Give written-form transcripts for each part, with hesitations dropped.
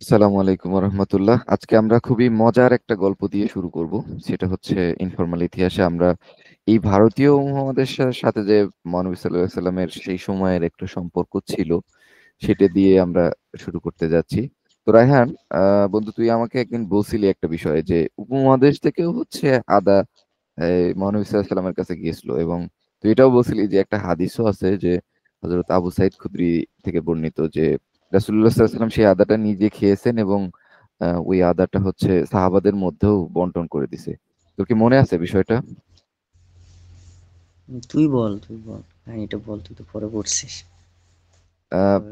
আসসালামু আলাইকুম রহমতুল্লাহ। আজকে আমরা খুবই মজার একটা গল্প দিয়ে শুরু করব। সেটা হচ্ছে ইনফরমাল ইতিহাসে আমরা এই ভারতীয় উপমহাদেশের সাথে যে মহানবী সাল্লাল্লাহু আলাইহি সাল্লামের সেই সময়ের একটা সম্পর্ক ছিল, সেটা দিয়ে আমরা শুরু করতে যাচ্ছি। তো রায়হান, বন্ধু, তুই আমাকে একদিন বলছিলি একটা বিষয় যে উপমহাদেশ থেকেও হচ্ছে আদা মহানবী সাল্লাল্লাহু আলাইহি সাল্লামের কাছে গিয়েছিল, এবং তুই এটাও বলছিলি যে একটা হাদিসও আছে যে হযরত আবু সাইদ খুদরি থেকে বর্ণিত যে রাসূলুল্লাহ সাল্লাল্লাহু আলাইহি সাল্লাম সেই আদাটা নিজে খেয়েছেন, এবং ওই আদাটা হচ্ছে সাহাবাদের মধ্যেও বন্টন করে দিছে। তোর কি মনে আছে বিষয়টা? তুই বল কাহিনীটা বল, তুই তো পরে পড়ছিস। আহ, কিভাবে?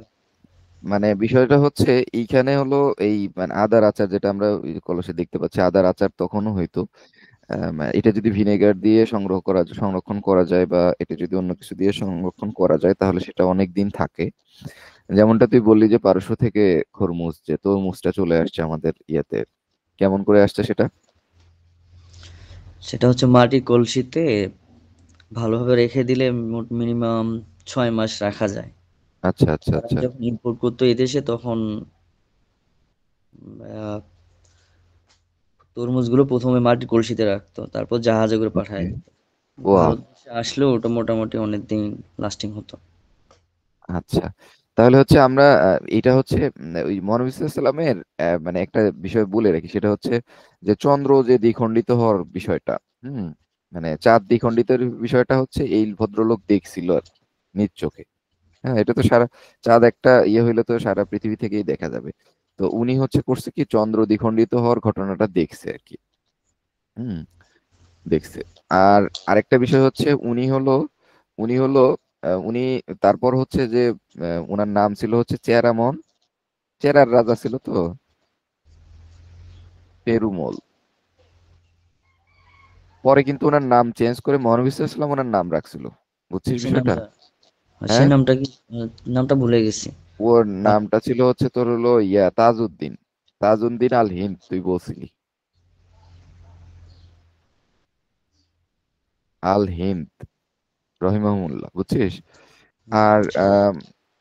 মানে বিষয়টা হচ্ছে এইখানে হলো এই মানে আদার আচার যেটা আমরা ওই কলসে দেখতে পাচ্ছি, আদার আচার তখনও হইতো। এটা যদি ভিনেগার দিয়ে সংরক্ষণ করা যায়, বা এটা যদি অন্য কিছু দিয়ে সংরক্ষণ করা যায়, তাহলে সেটা অনেক দিন থাকে। যেমনটা তুই বললি যে পারস্য থেকে খরমুজ, যে তরমুজটা চলে আসছে আমাদের ইয়াতে, কেমন করে আসছে সেটা? সেটা হচ্ছে মাটির কলসিতে ভালোভাবে রেখে দিলে মিনিমাম 6 মাস রাখা যায়। আচ্ছা, আচ্ছা, তারা আচ্ছা। যখন ইম্পোর্ট করতো এদেশে তখন আহ, তরমুজগুলো প্রথমে মাটির কলসিতে রাখতো, তারপর জাহাজে করে ওকে। পাঠায় দিত। ওয়াও। ভারতবর্ষে আসলেও ওটা মোটামুটি অনেকদিন লাস্টিং হতো। আচ্ছা, তাহলে হচ্ছে আমরা এটা হচ্ছে ওই মহানবী সাল্লাল্লাহু আলাইহি সাল্লামের মানে একটা বিষয় বলে রাখি, সেটা হচ্ছে যে চন্দ্র যে দ্বিখণ্ডিত হওয়ার বিষয়টা, হুম, মানে চাঁদ দ্বিখণ্ডিতের বিষয়টা হচ্ছে এই ভদ্রলোক দেখছিল আর কি, নিজ চোখে। হ্যাঁ, এটা তো সারা চাঁদ একটা ইয়ে হইলে তো সারা পৃথিবী থেকেই দেখা যাবে। তো উনি হচ্ছে করছে কি, চন্দ্র দ্বিখণ্ডিত হওয়ার ঘটনাটা দেখছে আর কি। হুম, দেখছে। আর আরেকটা বিষয় হচ্ছে উনি হলো উনি তারপর হচ্ছে যে উনার নাম ছিল হচ্ছে চেরামন, চেরার রাজা ছিল তো, পেরুমল। পরে কিন্তু ওনার নাম চেঞ্জ করে মহানবী সাল্লাল্লাহু আলাইহি ওয়াসাল্লাম ওনার নাম রাখছিল। বুঝছিস সেই বিষয়টা? নামটা সেই হ্যাঁ, নামটা কি? নামটা ভুলে গেছি। ওর আহ, নামটা ছিল হচ্ছে তোর হলো তাজউদ্দিন, তাজউদ্দিন আল হিন্দ, তুই বলছিলি আল হিন্দ রহিমাহুল্লাহ, বুঝছিস? আর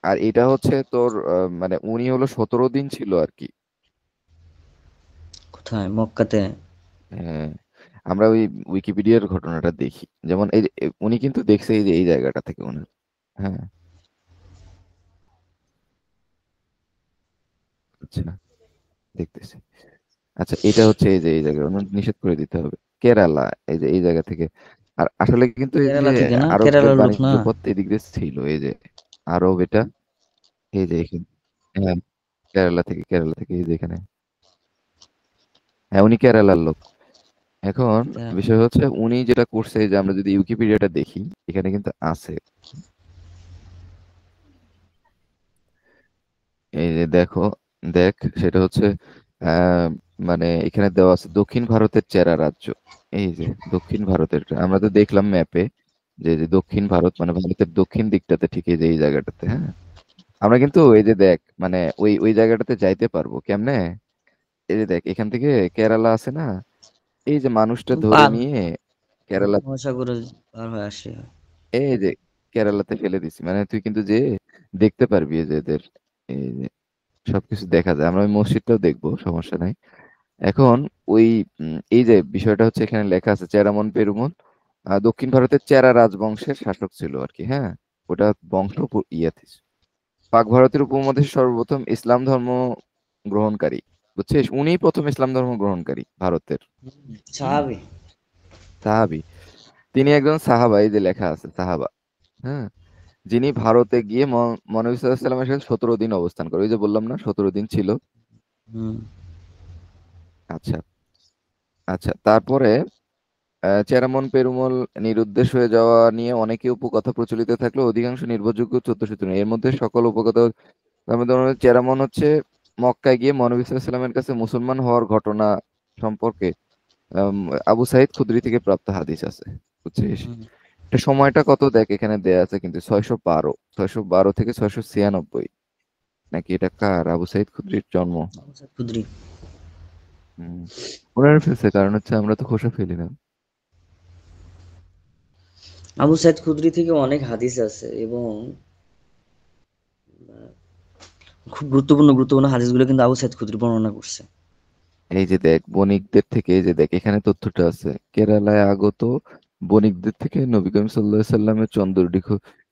আর এটা হচ্ছে তোর মানে উনি হলো 17 দিন ছিল আর কি। কোথায়? মক্কাতে? হ্যাঁ, আমরা ওই উইকিপিডিয়ার ঘটনাটা দেখি, যেমন এই যে উনি কিন্তু দেখছে এই যে এই জায়গাটা থেকে উনার। হ্যাঁ, আচ্ছা, দেখতেছি। আচ্ছা, এটা হচ্ছে এই যে এই জায়গা উনার নিষেধ করে দিতে হবে, কেরালা, এই যে এই জায়গা থেকে। আর আসলে কিন্তু এই যে কেরালা থেকে না, আরবদের কেরালার লোক না। বাণিজ্য পথ এদিক দিয়ে ছিল, এই যে আরব এটা, এই যে এখানে। হ্যাঁ, কেরালা থেকে এই যে এখানে। হ্যাঁ, উনি কেরালার লোক। এখন বিষয় হচ্ছে উনি যেটা করছে, যে আমরা যদি উইকিপিডিয়াটা দেখি, এখানে কিন্তু আছে, এই যে দেখো, দেখ, সেটা হচ্ছে আহ মানে এখানে দেওয়া আছে দক্ষিণ ভারতের চেরা রাজ্য। এই যে দক্ষিণ ভারতের, আমরা তো দেখলাম ম্যাপে যে যে দক্ষিণ ভারত মানে ভারতের দক্ষিণ দিকটাতে, ঠিক এই যে এই জায়গাটাতে। হ্যাঁ, আমরা কিন্তু এই যে দেখ মানে ওই ওই জায়গাটাতে যাইতে পারবো কেমনে? এই যে দেখ, এখান থেকে কেরালা আছে না, এই যে মানুষটা ধরে পার নিয়ে কেরালা, মহাসাগরে পার হয়ে আসে। এই যে কেরালাতে ফেলে দিছি, মানে তুই কিন্তু যে দেখতে পারবি এই যে এদের, এই যে সবকিছু দেখা যায়। আমরা ওই মসজিদটাও দেখবো, সমস্যা নাই। এখন ওই এই যে বিষয়টা হচ্ছে এখানে লেখা আছে চেরামন পেরুমল দক্ষিণ ভারতের চেরা রাজবংশের শাসক ছিল আর কি। হ্যাঁ, ওটা বংশ ইয়াতে পাক ভারতের উপমহাদেশে সর্বপ্রথম ইসলাম ধর্ম গ্রহণকারী, বুঝছিস? উনিই প্রথম ইসলাম ধর্ম গ্রহণকারী ভারতের। হুম, সাহাবি। সাহাবী। তিনি একজন সাহাবা, এই যে লেখা আছে সাহাবা। হ্যাঁ, যিনি ভারতে গিয়ে মহানবী সাল্লাল্লাহু আলাইহি ওয়াসাল্লামের সাথে 17 দিন অবস্থান করে, ওই যে বললাম না 17 দিন ছিল। হুম। আচ্ছা, আচ্ছা, তারপরে চেরামন পেরুমল নিরুদ্দেশ হয়ে যাওয়া নিয়ে অনেকে উপকথা প্রচলিত থাকলেও অধিকাংশ নির্ভরযোগ্য তথ্য সূত্র নেই। এর মধ্যে সকল উপকথা, তার মধ্যে চেরামন হচ্ছে মক্কায় গিয়ে মহানবী সাল্লাল্লাহু আলাইহি ওয়াসাল্লামের কাছে মুসলমান হওয়ার ঘটনা সম্পর্কে আম, আবু সাইদ খুদরি থেকে প্রাপ্ত হাদিস আছে, বুঝছিস? হুম। এটা সময়টা কত দেখ, এখানে দেয়া আছে কিন্তু 612 থেকে 696 নাকি। এটা কার? আবু সাইদ খুদরির জন্ম। খুদরি। হম, ওনার ফেলছে, কারণ হচ্ছে আমরা তো খোসা ফেলি না। আবু সাইদ খুদরি থেকে অনেক হাদিস আছে এবং খুব গুরুত্বপূর্ণ, গুরুত্বপূর্ণ হাদিসগুলো কিন্তু আবু সাঈদ খুদরি বর্ণনা করছে। এই যে দেখ বণিকদের থেকে, এই যে দেখ এখানে তথ্যটা আছে, কেরালায় আগত বণিকদের থেকে নবী করিম সাল্লাল্লাহু আলাইহি সাল্লামের চন্দ্র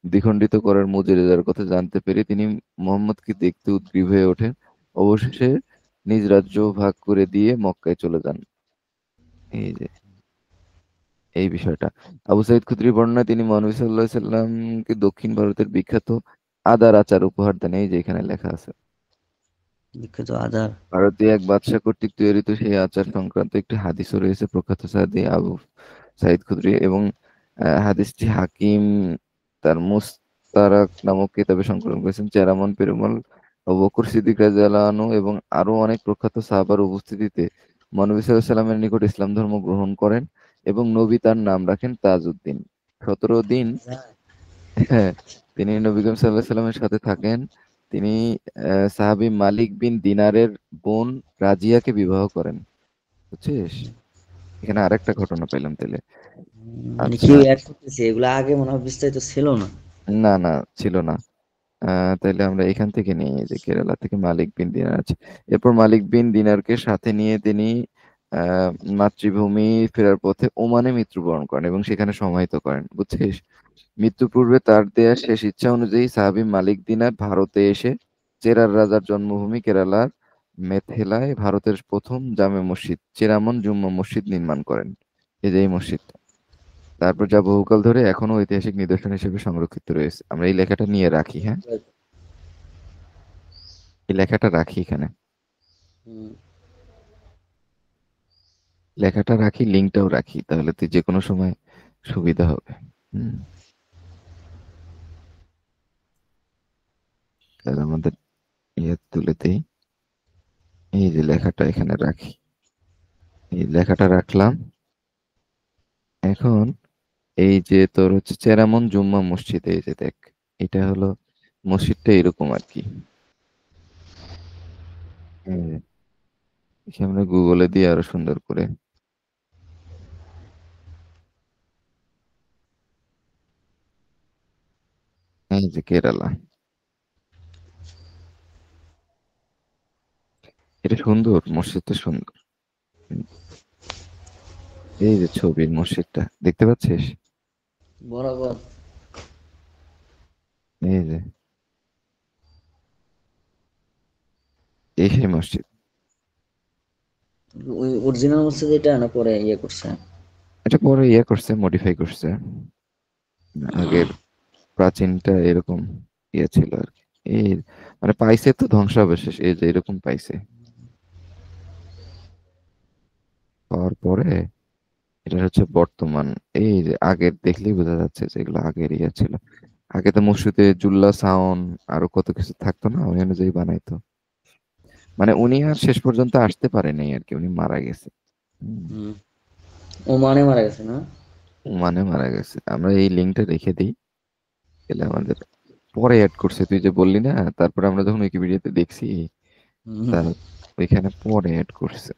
দ্বিখণ্ডিত করার মুজিজার কথা জানতে পেরে তিনি মুহাম্মদকে দেখতে উদগ্রীব হয়ে ওঠেন। অবশেষে নিজ রাজ্য ভাগ করে দিয়ে মক্কায় চলে যান। এই যে এই বিষয়টা আবু সাইদ খুদরি বর্ণনায় তিনি মহানবী সাল্লাল্লাহু আলাইহি সাল্লামকে দক্ষিণ ভারতের বিখ্যাত আদার আচার উপহার দেন। এই যে এখানে লেখা আছে, বিখ্যাত আদার। ভারতীয় এক বাদশা কর্তৃক তৈরিত সেই আচার সংক্রান্ত একটি হাদিসও রয়েছে প্রখ্যাত সাহাবী আবু সাইদ খুদরি, এবং হাদিসটি হাকিম তার মুস্তারাক নামক কিতাবে সংকলন করেছেন। চেরামন পেরুমল, আবু বকর সিদ্দিক রাদিয়াল্লাহু আনহু এবং আরো অনেক প্রখ্যাত সাহাবার উপস্থিতিতে মহানবী সাল্লাল্লাহু আলাইহি সাল্লামের নিকট ইসলাম ধর্ম গ্রহণ করেন এবং নবী তার নাম রাখেন তাজউদ্দিন। 17 দিন হ্যাঁ, তিনি নবী করিম সাল্লাল্লাহু আলাইহি সাল্লামের সাথে থাকেন। তিনি সাহাবী মালিক বিন দিনারের বোন রাজিয়াকে বিবাহ করেন। বুঝছিস? এখানে আরেকটা ঘটনা পেলাম তাহলে। মানে আচ্ছা, কেউ অ্যাড করতেছে, এগুলো আগে মনে হয় বিস্তারিত ছিল না। না না, ছিল না। তাইলে আমরা এখান থেকে নিই, এই যে কেরালা থেকে মালিক বিন দিনার আছে। এরপর মালিক বিন দিনারকে সাথে নিয়ে তিনি আহ মাতৃভূমি ফেরার পথে ওমানে মৃত্যুবরণ করেন এবং সেখানে সমাহিত করেন। বুঝছিস? মৃত্যু পূর্বে তার দেয়া শেষ ইচ্ছা অনুযায়ী সাহাবী মালিক দিনার ভারতে এসে চেরার রাজার জন্মভূমি কেরালার মেথেলায় ভারতের প্রথম জামে মসজিদ চেরামন জুম্মা মসজিদ নির্মাণ করেন। এই যে এই মসজিদটা, তারপর যা বহুকাল ধরে এখনো ঐতিহাসিক নিদর্শন হিসেবে সংরক্ষিত রয়েছে। আমরা এই লেখাটা নিয়ে রাখি, হ্যাঁ, এই লেখাটা রাখি এখানে, হুম। লেখাটা রাখি, লিঙ্কটাও রাখি, তাহলে তুই যে কোনো সময় সুবিধা হবে। হুম, তাহলে আমাদের ইয়ে তুলে দেই, এই যে লেখাটা এখানে রাখি, এই লেখাটা রাখলাম। এখন এই যে তোর হচ্ছে চেরামন জুম্মা মসজিদ, এই যে দেখ, এটা হলো মসজিদটা এরকম আর কি। এই যে, একে আমরা গুগলে দিয়ে আরো সুন্দর করে, এই যে কেরালা, এটা সুন্দর, মসজিদটা সুন্দর। হুম, এই যে ছবির মসজিদটা দেখতে পাচ্ছিস, বরাবর। এই যে এই সেই মসজিদ। ওই অরিজিনাল মসজিদ এটা না পরে ইয়ে করছে? এটা পরে ইয়ে করছে, মডিফাই করছে। আগের প্রাচীনটা এরকম ইয়ে ছিল আর কি। এই মানে পাইছে তো ধ্বংসাবশেষ, এই যে এরকম পাইছে, পাওয়ার পরে এটা হচ্ছে বর্তমান। এই যে আগের দেখলেই বোঝা যাচ্ছে যে এগুলো আগের ইয়ে ছিল। আগে তো মসজিদে জুল্লা সাউন্ড আরো কত কিছু থাকতো না, ওই অনুযায়ী বানাইতো। মানে উনি আর শেষ পর্যন্ত আসতে পারেনি আর কি, উনি মারা গেছে। হুম, হুম। ওমানে মারা গেছে না? মানে মারা গেছে। আমরা এই লিঙ্কটা রেখে দিই, তাহলে আমাদের পরে অ্যাড করছে, তুই যে বললি না, তারপরে আমরা যখন উইকিপিডিয়াতে দেখছি, হুম। তার ওইখানে পরে অ্যাড করছে।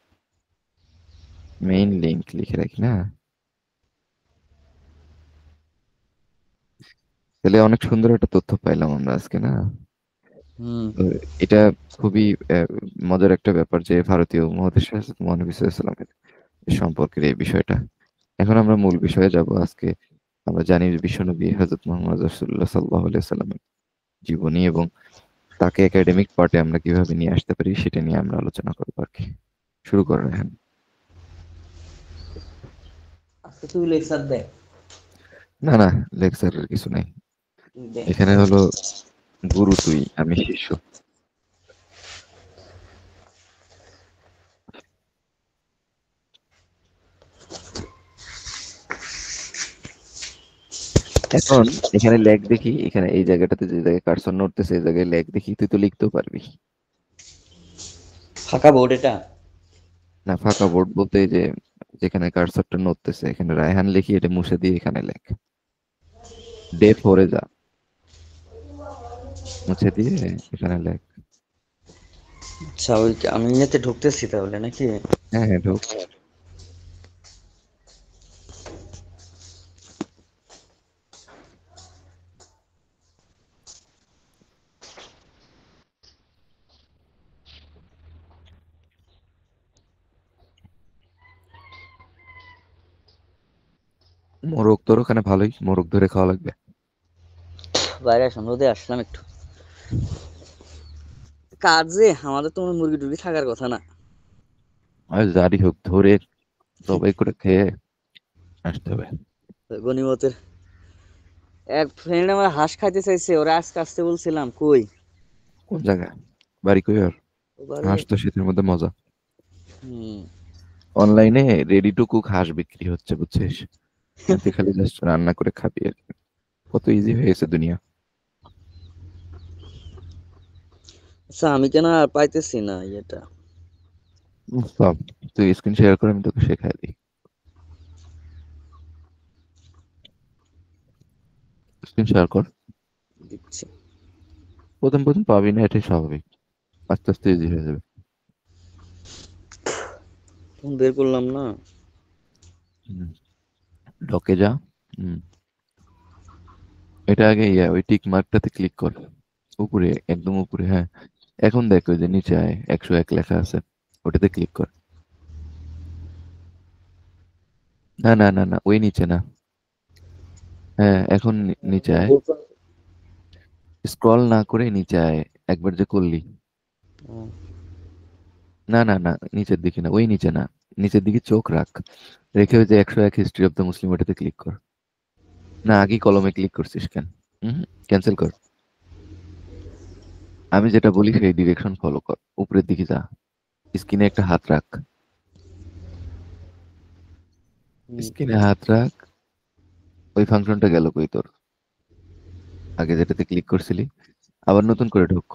মেইন লিঙ্ক লিখে রাখি না, তাহলে অনেক সুন্দর একটা তথ্য পাইলাম আমরা আজকে না। হুম। তো এটা খুবই আহ, মজার একটা ব্যাপার যে ভারতীয় মহাদেশের সাথে মহানবী সাল্লাল্লাহু আলাইহি ওয়াসাল্লামের সম্পর্কের এই বিষয়টা। এখন আমরা মূল বিষয়ে যাব আজকে। আমরা জানি যে বিশ্বনবী হযরত মুহাম্মদ রাসূলুল্লাহ সাল্লাল্লাহু আলাইহি ওয়াসাল্লামের জীবনী এবং তাকে একাডেমিক পার্টে আমরা কিভাবে নিয়ে আসতে পারি সেটা নিয়ে আমরা আলোচনা করবো আর কি। শুরু করা হ্যাঁ। আজকে তুই লেকচার দে। না না, লেকচারের কিছু নাই। তুই দে। এখানে হলো গুরু তুই, আমি শিষ্য। এখন এখানে লেখ দেখি, এখানে এই জায়গাটাতে যে জায়গায় কার্সর নড়তেছে এই জায়গায় লেখ দেখি, তুই তো লিখতেও পারবি। ফাঁকা বোর্ড এটা? না, ফাঁকা বোর্ড বলতে এই যে যেখানে কার্সরটা নড়তেছে এখানে রায়হান লিখি, এটা মুছে দিয়ে এখানে লেখ। ডে ফোরে যা, মুছে দিয়ে এখানে লেখ। আচ্ছা, ওই আমি ইয়েতে ঢুকতেছি তাহলে নাকি? হ্যাঁ হ্যাঁ, ঢোক। মোরগ তোর ওখানে ভালোই, মোরগ ধরে খাওয়া লাগবে। বাইরে আসলাম, রোদে আসলাম একটু। কাজে আমাদের তো মুরগি টুরগি থাকার কথা না। আর যারই হোক ধরে জবাই করে খেয়ে আসতে হবে। গনিমতের এক ফ্রেন্ড আমার হাঁস খাইতে চাইছে, ওরা আজকে আসতে বলছিলাম, কই কোন জায়গায়? বাড়ি কই আর? ওবারে। হাঁস তো শীতের মধ্যে মজা। হুম। অনলাইনে রেডি টু কুক হাঁস বিক্রি হচ্ছে, বুঝছিস? তুই খালি জাস্ট রান্না করে খাবি আর কি। কত ইজি হয়ে গেছে দুনিয়া। আচ্ছা আমি কেন আর পাইতেছি না ইয়েটা। সব তুই স্ক্রিন শেয়ার করে আমি তোকে শেখাই দিই। স্ক্রিন শেয়ার কর। দিচ্ছি। প্রথম প্রথম পাবি না, এটাই স্বাভাবিক। আস্তে আস্তে ইজি হয়ে যাবে। ফোন বের করলাম না। ডকে যা। হুম, এটা আগে ওই টিক মার্কটাতে ক্লিক কর। উপরে, একদম উপরে, হ্যাঁ। এখন দেখ ওই যে নিচে আয় 101 লেখা আছে, ওটাতে ক্লিক কর। না না না না, ওই নিচে না। হ্যাঁ, এখন নিচে আয়। স্ক্রল না করে নিচে আয়। একবার যে করলি। ও, না না না, নিচের দিকে না, ওই নিচে না। নিচের দিকে চোখ রাখ। রেখে ওই যে 101 হিস্ট্রি অফ দ্য মুসলিম, ওটাতে ক্লিক কর। না, আগেই কলমে ক্লিক করছিস কেন? হুম, ক্যান্সেল কর। আমি যেটা বলি সেই ডিরেকশন ফলো কর, উপরের দিকে যা। স্ক্রিনে একটা হাত রাখ। হুম, স্ক্রিনে হাত রাখ। ওই ফাংশনটা গেল কই তোর? আগে যেটাতে ক্লিক করছিলি, আবার নতুন করে ঢুক।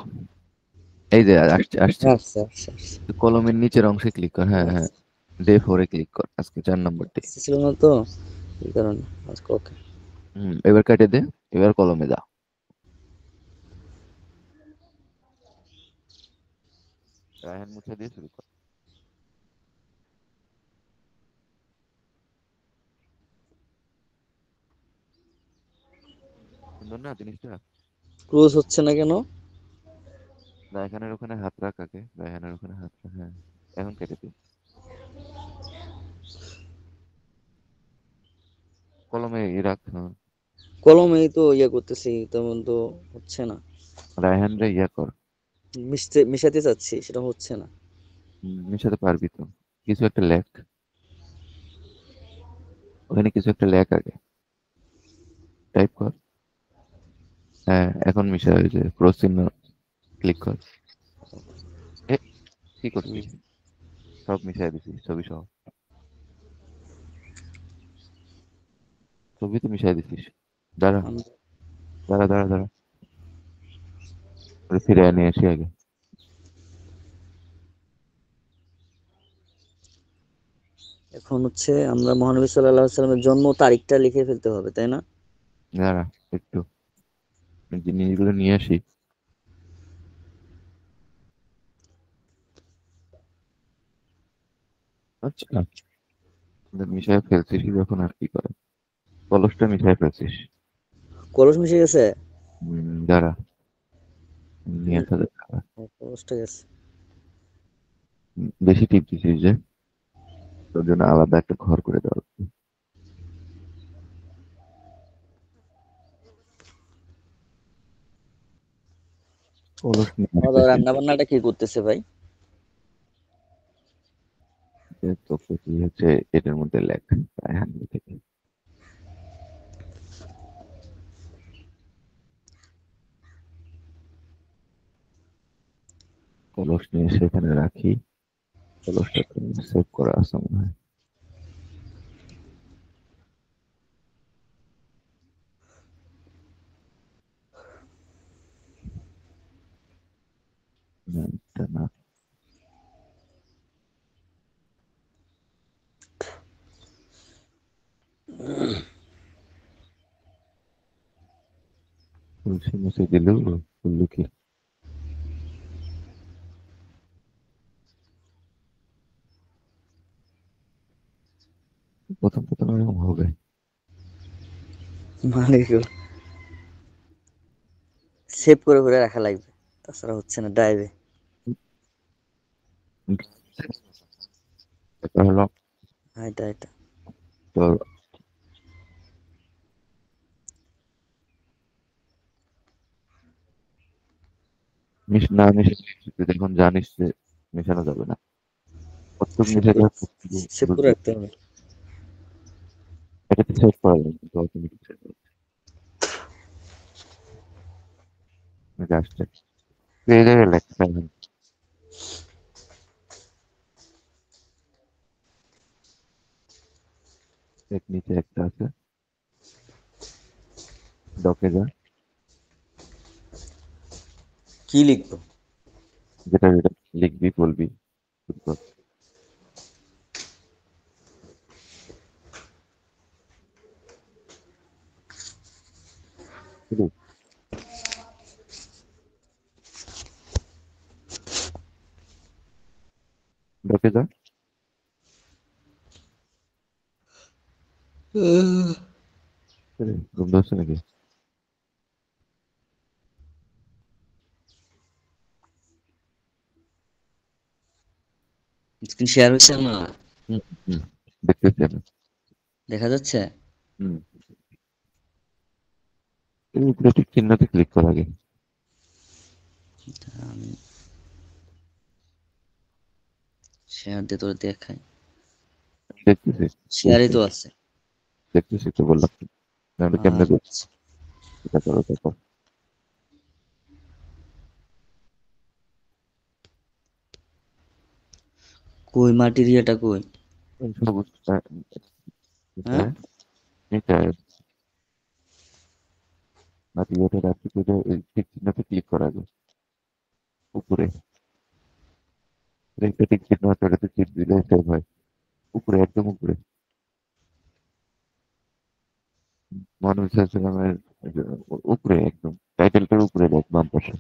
এই যে আসছে আসছে। আচ্ছা আচ্ছা আচ্ছা। তুই কলমের নিচের অংশে ক্লিক কর, হ্যাঁ হ্যাঁ। ডে 4-এ ক্লিক কর, আজকে 4 নম্বর ডে। ছিল না তো, এই কারণে আজকে ওকে। এবার কেটে দে। এবার কলমে যা। রায়হান মুছে দিয়ে শুরু কর। সুন্দর না জিনিসটা? ক্লোজ হচ্ছে না কেন? রায়হানের ওখানে হাত রাখ আগে, রায়হানের ওখানে হাত রাখ, হ্যাঁ। এখন কেটে দে। কলমে রাখ, হ্যাঁ। কলমেই তো ইয়ে করতেছি, তেমন তো হচ্ছে না। রায়হান রে কর। মিশতে মিশাতে চাচ্ছি, সেটা হচ্ছে না। মিশাতে পারবি তো। কিছু একটা লেখ। ওখানে কিছু একটা লেখ আগে। টাইপ কর। হ্যাঁ, এখন মিশা হয়েছে, ক্রস চিহ্ন ক্লিক কর। এ, কি হুম, করছিস? সব মিশাই দিছিস, ছবি সহ। ছবি তো মিশাই দিছিস। দাঁড়া, আমি- দাঁড়া দাঁড়া দাঁড়া। ওরে ফিরে নিয়ে আসি আগে। এখন হচ্ছে আমরা মহানবী সাল্লাল্লাহু আলাইহি সাল্লামের জন্ম তারিখটা লিখে ফেলতে হবে, তাই না? দাঁড়া একটু, জিনিসগুলো নিয়ে আসি। আচ্ছা, মিশাই ফেলছিস যখন আর কি করে? কলসটা মিশাই ফেলছিস। কলস মিশে গেছে। দাঁড়া, নিয়ে হুম, আসা যাবে না। কলসটা গেছে। বেশি টিপ দিছিস যে, তোর জন্য আলাদা একটা ঘর করে দেওয়া লাগবে। কলস নিয়ে খাওয়া দাওয়া আসতেছিস। রান্না বান্নাটা কি করতেছে ভাই? তোকে কি হচ্ছে, এটার মধ্যে লেখ রায়হান থেকে। কলস নিয়ে সেখানে রাখি। কলসটা সেভ করা আছে মনে হয়। না, এটা না। তুলসী মুছে দিলেও করলো কি? প্রথম প্রথম এরকম হবে। মালিক সেভ করে করে রাখা লাগবে, তাছাড়া হচ্ছে না ড্রাইভে। এটা হলো এটা এটা। তোর না মিশালে তুই এখন জানিস যে মেশানো যাবে না। কতটুকু মিশাতে হয় সেভ করে বুঝবি। রাখতে হবে। এটাতে সেভ করা যাবে কিন্তু অটোমেটিক সেভ আসছে। তুই এই জায়গায় লেখ সেভেন, এর নিচে একটা আছে, ডকে যা, কি লিখবো? যেটা যেটা লিখবি বলবি। শুরু কর। শুরু। ডকে যা। ঘুম ধরছে নাকি? স্ক্রিন শেয়ার হয়েছে না? হুম হুম, দেখতেছি আমি। দেখা যাচ্ছে? হুম, এই উপরে টিক চিহ্নতে ক্লিক কর আগে। আমি শেয়ার দিয়ে তোর দেখাই। দেখতেছি, শেয়ারই তো আছে। দেখতেছি তো বললাম। নাহলে কেমনে দেখ, আচ্ছা, এটা করো দেখো। কই মাটির ইয়েটা কই? এই সবুজটা হ্যাঁ, এটা এটা আর ইয়েটা রাখি করে এই টিক চিহ্নতে ক্লিক করা আগে উপরে। একটা টিক চিহ্ন আছে, ওটাতে টিপ দিলে সেভ হয়। উপরে, একদম উপরে। মানুষ ইসলামের উপরে একদম টাইটেলটার উপরে দেখ বাম পাশে।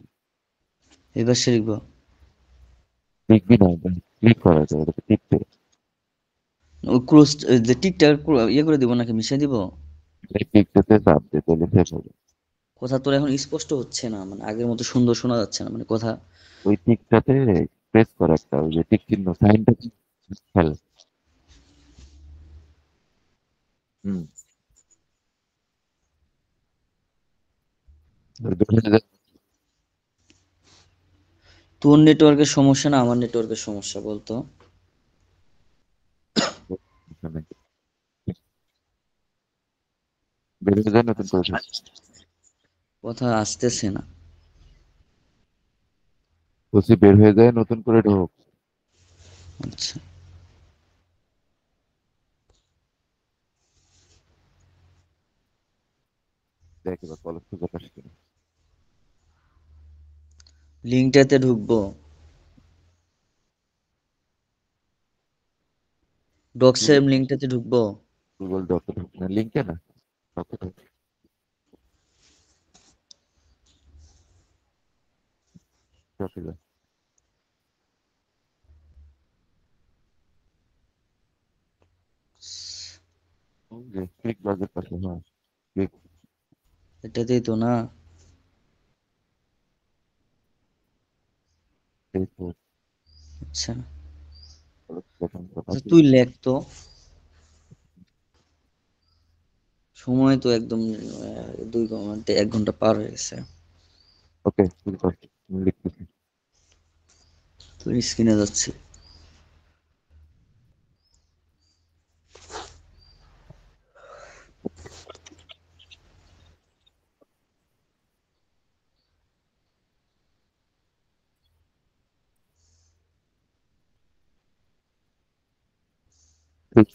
এবার সে লিখবো। লিখবি না, ক্লিক করা যায় ওটাতে টিপতে। ওই ক্রস যে টিকটা ইয়ে করে দিব নাকি মিশিয়ে দিব? টিকটাতে চাপ দে তাহলে সেভ হবে। কথা তোর এখন স্পষ্ট হচ্ছে না, মানে আগের মতো সুন্দর শোনা যাচ্ছে না, মানে কথা। ওই টিকটাতে প্রেস কর একটা, ওই যে টিক চিহ্ন সাইনটা খেল। হুম, আর বের হয়ে তোর নেটওয়ার্কের সমস্যা না আমার নেটওয়ার্কের সমস্যা বলতো? যায়, বের হয়ে যায় নতুন করে ঢোক। কথা আসতেছে না। বলছি বের হয়ে যায় নতুন করে ঢোক। আচ্ছা, দেখ এবার কলেজ থেকে আসে কিনা। লিঙ্কটাতে ঢুকবো? ডক্সের লিঙ্কটাতে ঢুকবো? গুগল ডকে ঢোক না, লিঙ্কে না, ডকে ঢোক। ডকে যা। ওই যে ক্লিক বাজের পাশে, হ্যাঁ ক্লিক। এটাতেই তো না? এই তো আচ্ছা, কলেজ প্রথম কথা আচ্ছা কি। তুই লেখ তো। সময় তো একদম 2 ঘন্টা 1 ঘন্টা পার হয়ে গেছে। ওকে শুরু কর, আমি লিখতেছি। তুই স্ক্রিনে যাচ্ছি। ঠিক।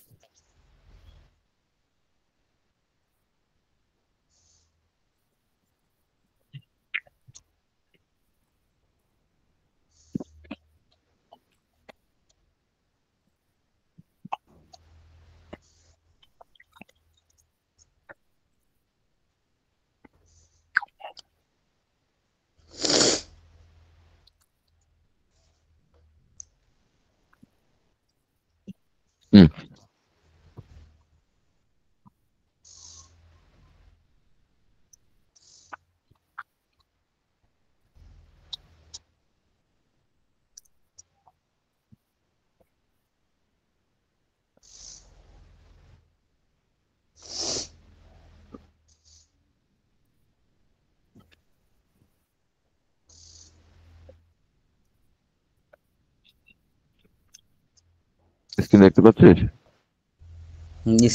হুম স্ক্রিন দেখতে পাচ্ছিস?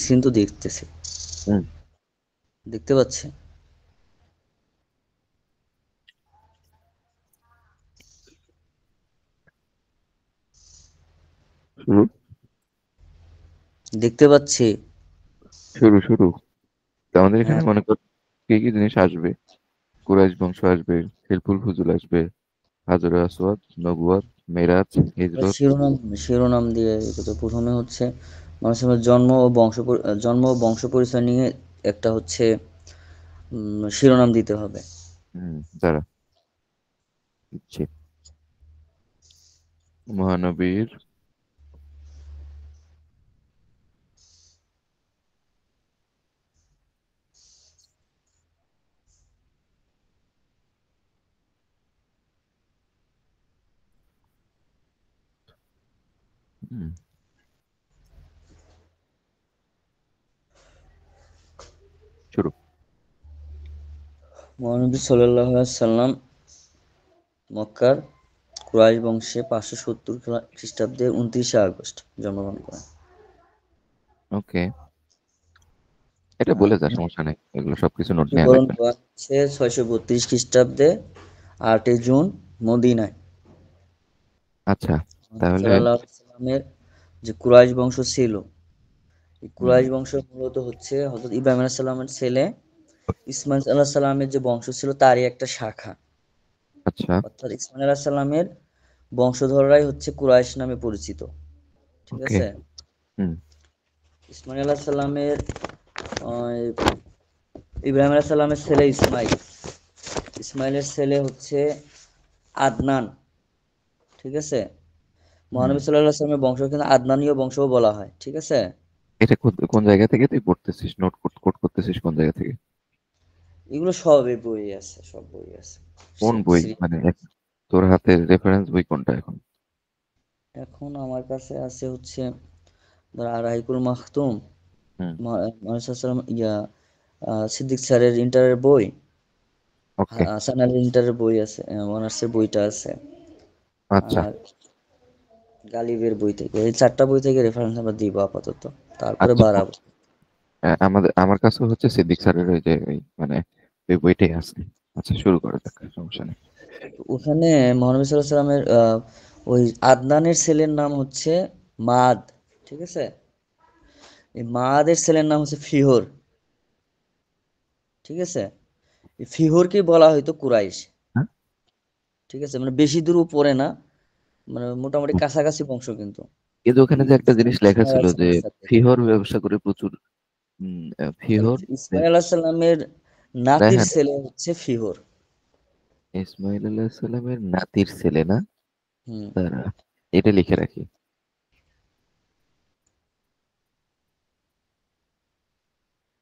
স্ক্রিন তো দেখতেছি, হুম। দেখতে পাচ্ছি। শুরু দেখতে পাচ্ছি। শুরু শুরু তো আমাদের এখানে হ্যাঁ, মনে কর কি কি জিনিস আসবে। কুরাইশ বংশ আসবে, হিলফুল ফুজুল আসবে, হাজরে আসওয়াদ, নবুয়াত, মেরাজ, এবার হিজরত। শিরোনাম, শিরোনাম দিয়ে তো প্রথমে হচ্ছে মানুষের জন্ম ও বংশ পরিচয় নিয়ে একটা হচ্ছে শিরোনাম দিতে হবে। দাঁড়া দিচ্ছি। মহানবীর হুম, শুরু। মহানবী সাল্লাল্লাহু আলাইহি সাল্লাম মক্কার কুরাইশ বংশে 570 খ্রিস্টাব্দে 29শে আগস্ট জন্মগ্রহণ করেন। ওকে, এটা আর বলে যা, সমস্যা নেই, এগুলো সবকিছু নোট নেওয়া মৃত্যুবরণ লাগবে না। করেন হচ্ছে 632 খ্রিস্টাব্দে 8ই জুন মদিনায়। আচ্ছা, মহানবী তাহলে সাল্লাল্লাহু আলাইহি সাল্লামের যে কুরাইশ বংশ ছিল, এই হুম, কুরাইশ বংশ মূলত হচ্ছে হযরত ইব্রাহিম আলাইহিস সালামের ছেলে ইসমাইল আলাইহিস সালামের যে বংশ ছিল তারই একটা শাখা। আচ্ছা, অর্থাৎ ইসমাইল আলাইহিস সালামের বংশধররাই হচ্ছে কুরাইশ নামে পরিচিত। ঠিক ওকে, আছে? হুম, ইসমাইল আলাইহিস সালামের ইব্রাহিম আলাইহিস সালামের ছেলে ইসমাইল, ইসমাইলের ছেলে হচ্ছে আদনান। ঠিক আছে? হুম। মহানবী সাল্লাল্লাহু আলাইহি সাল্লামের বংশ কিন্তু আদনানীয় বংশও বলা হয়। ঠিক আছে? এটা কোন কোন জায়গা থেকে তুই পড়তেছিস, নোট কোট করতেছিস কোন জায়গা থেকে? এগুলো সব এই বই আছে, সব বই আছে। কোন বই শ্রী মানে তোর হাতের রেফারেন্স বই কোনটা এখন? এখন আমার কাছে আছে হচ্ছে ধর রাহিকুল মাখতুম, হুম। মহানবী সাল্লাল্লাহু আলাইহি ইয়া সিদ্দিক স্যারের ইন্টারের বই, ওকে। হাসান আলীর ইন্টারের বই আছে, অনার্সের বইটা আছে। আচ্ছা আর গালিবের বই থেকে, এই 4টা বই থেকে রেফারেন্স আমরা দিব আপাতত, তারপরে আচ্ছা, বাড়াবো। আমার কাছেও হচ্ছে সিদ্দিক স্যারের ওই যে ওই মানে ওই বইটাই আছে। আচ্ছা, শুরু করা যাক, সমস্যা নেই। তো ওখানে মহানবী সাল্লাল্লাহু আলাইহি সাল্লামের ওই আদনানের ছেলের নাম হচ্ছে মাদ। ঠিক আছে? এই মাদের ছেলের নাম হচ্ছে ফিহর। ঠিক আছে? এই ফিহরকে বলা হয়তো কুরাইশ। হ্যাঁ? ঠিক আছে? মানে বেশি দূর উপরে না, মানে মোটামুটি কাছাকাছি বংশ কিন্তু কিন্তু ওখানে যে একটা জিনিস লেখা ইসমাইল ছিল আলাইহিস যে সালামের সাথে। ফিহর ব্যবসা করে প্রচুর। তাহলে ফিহর ইসমাইল আলাইহিস সালামের নাতির রায়হান, ছেলে হচ্ছে ফিহর। ইসমাইল আলাইহিস সালামের নাতির ছেলে না? হুম। দাঁড়া, এটা লিখে রাখি।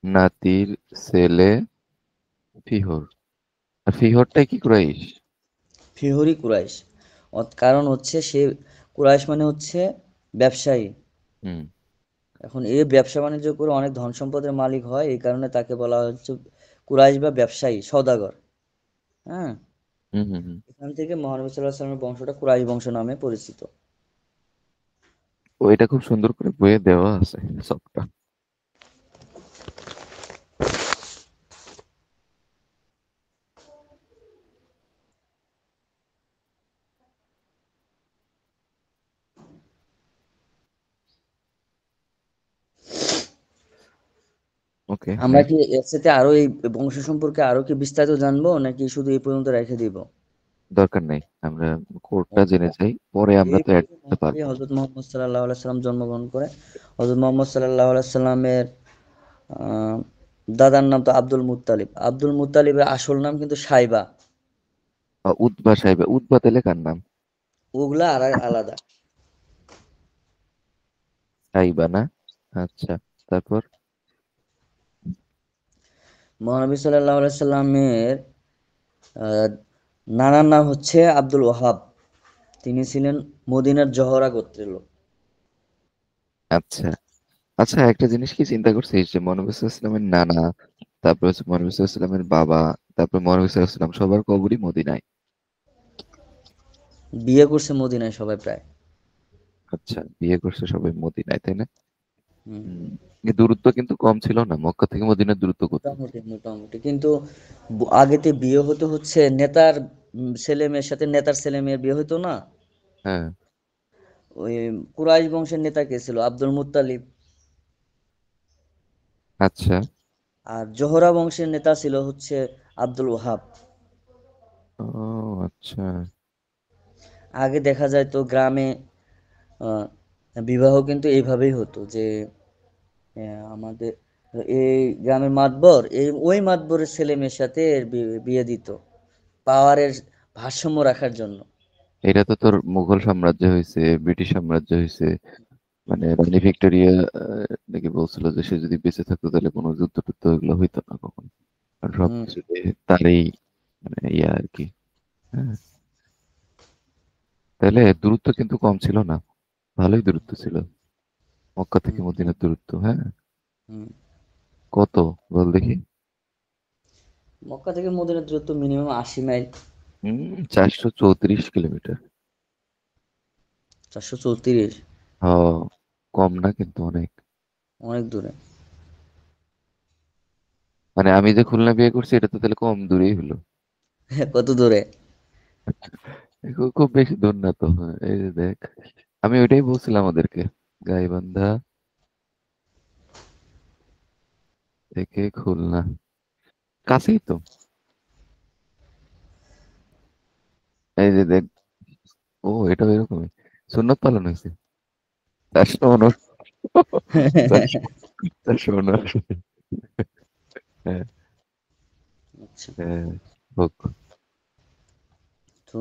নাতির ছেলে ফিহর। আর ফিহরটাই কি কুরাইশ? ফিহরি কুরাইশ। কারণ হচ্ছে সে কুরাইশ মানে হচ্ছে ব্যবসায়ী। হুম, এখন এ ব্যবসা বাণিজ্য করে অনেক ধন সম্পদের মালিক হয়, এই কারণে তাকে বলা হচ্ছে কুরাইশ বা ব্যবসায়ী সওদাগর। হ্যাঁ, হুম, হুম, হুম। এখান থেকে মহানবী সাল্লাল্লাহু আলাইহি ওয়াসাল্লামের বংশটা কুরাইশ বংশ নামে পরিচিত। ও, এটা খুব সুন্দর করে বইয়ে দেওয়া আছে সবটা। ওকে, আমরা কি নেক্সট। এর সাথে আরো এই বংশ সম্পর্কে আরো কি বিস্তারিত জানবো নাকি শুধু এই পর্যন্ত রেখে দিব? দরকার নেই, আমরা কোডটা ওকে। জেনে যাই, পরে আমরা এই তো অ্যাড পর্যন্ত করতে মহানবী পারবো। হযরত মুহাম্মদ সাল্লাল্লাহু আলাইহি সাল্লাম জন্মগ্রহণ করে। হযরত মুহাম্মদ সাল্লাল্লাহু আলাইহি সাল্লামের আহ, দাদার নাম তো আব্দুল মুত্তালিব। আব্দুল মুত্তালিবের আসল নাম কিন্তু সাইবা। উৎবা সাহেব, উৎবা তেলে কার নাম? ওগুলা আর আলাদা। সাইবা না? আচ্ছা, তারপর? মহানবী সাল্লাল্লাহু আলাইহি সাল্লামের আহ, নানার নাম হচ্ছে আব্দুল ওহাব। তিনি ছিলেন মদিনার জহরা গোত্রের লোক। আচ্ছা, আচ্ছা, একটা জিনিস কি চিন্তা করছিস যে মহানবী সাল্লাল্লাহু আলাইহি ওয়াসাল্লামের নানা, তারপর হচ্ছে মহানবী সাল্লাল্লাহু আলাইহি ওয়াসাল্লামের বাবা, তারপর মহানবী সাল্লাল্লাহু আলাইহি ওয়াসাল্লাম সবার কবরই মদিনায়। বিয়ে করছে মদিনায় সবাই প্রায়। আচ্ছা, বিয়ে করছে সবাই মদিনায়, তাই না? হুম। হুম। এ দূরত্ব কিন্তু কম ছিল না, মক্কা থেকে মদিনার দূরত্ব কত? মোটামুটি মোটামুটি কিন্তু আগেতে বিয়ে হতো হচ্ছে নেতার ছেলে মেয়ের সাথে নেতার ছেলে মেয়ের বিয়ে হতো না। হ্যাঁ। ওই কুরাইশ বংশের নেতা কে ছিল? Abdul Muttalib. আচ্ছা। আর জোহরা বংশের নেতা ছিল হচ্ছে আব্দুল ওহাব। ও আচ্ছা। আগে দেখা যায় তো গ্রামে আহ, বিবাহ কিন্তু এইভাবেই হতো যে আমাদের এই গ্রামের মাতবর এই ওই মাতবরের ছেলে মেয়ের সাথে এর বিয়ে দিত পাওয়ারের ভারসাম্য রাখার জন্য। এটা তো তোর মুঘল সাম্রাজ্য হয়েছে, ব্রিটিশ সাম্রাজ্য হয়েছে, মানে রানী ভিক্টোরিয়া নাকি বলছিল যে সে যদি বেঁচে থাকতো তাহলে কোনো যুদ্ধ টুদ্ধ এগুলো হইতো না কখন, কারণ হুম। সবকিছুতে তারই মানে ইয়া আর কি। হ্যাঁ, তাহলে দূরত্ব কিন্তু কম ছিল না, ভালোই দূরত্ব ছিল মক্কা থেকে হুম। মদিনার দূরত্ব। হ্যাঁ, হুম। কত বল দেখি। মক্কা থেকে মদিনার দূরত্ব মিনিমাম 80 মাইল। 434 কিলোমিটার। 434। হ, কম না কিন্তু অনেক। অনেক দূরে। মানে আমি যে খুলনা বিয়ে করছি এটা তো তাহলে কম দূরেই হলো। কত দূরে? খুব বেশি দূর না তো। হ্যাঁ, এই যে দেখ, আমি ওইটাই বলছিলাম ওদেরকে, গাইবান্ধা থেকে খুলনা কাছেই তো। এই যে দেখ, ও এটা এরকমই সুন্নত পালন হয়েছে। 419, 419। হ্যাঁ। আচ্ছা। হ্যাঁ, হোক। তো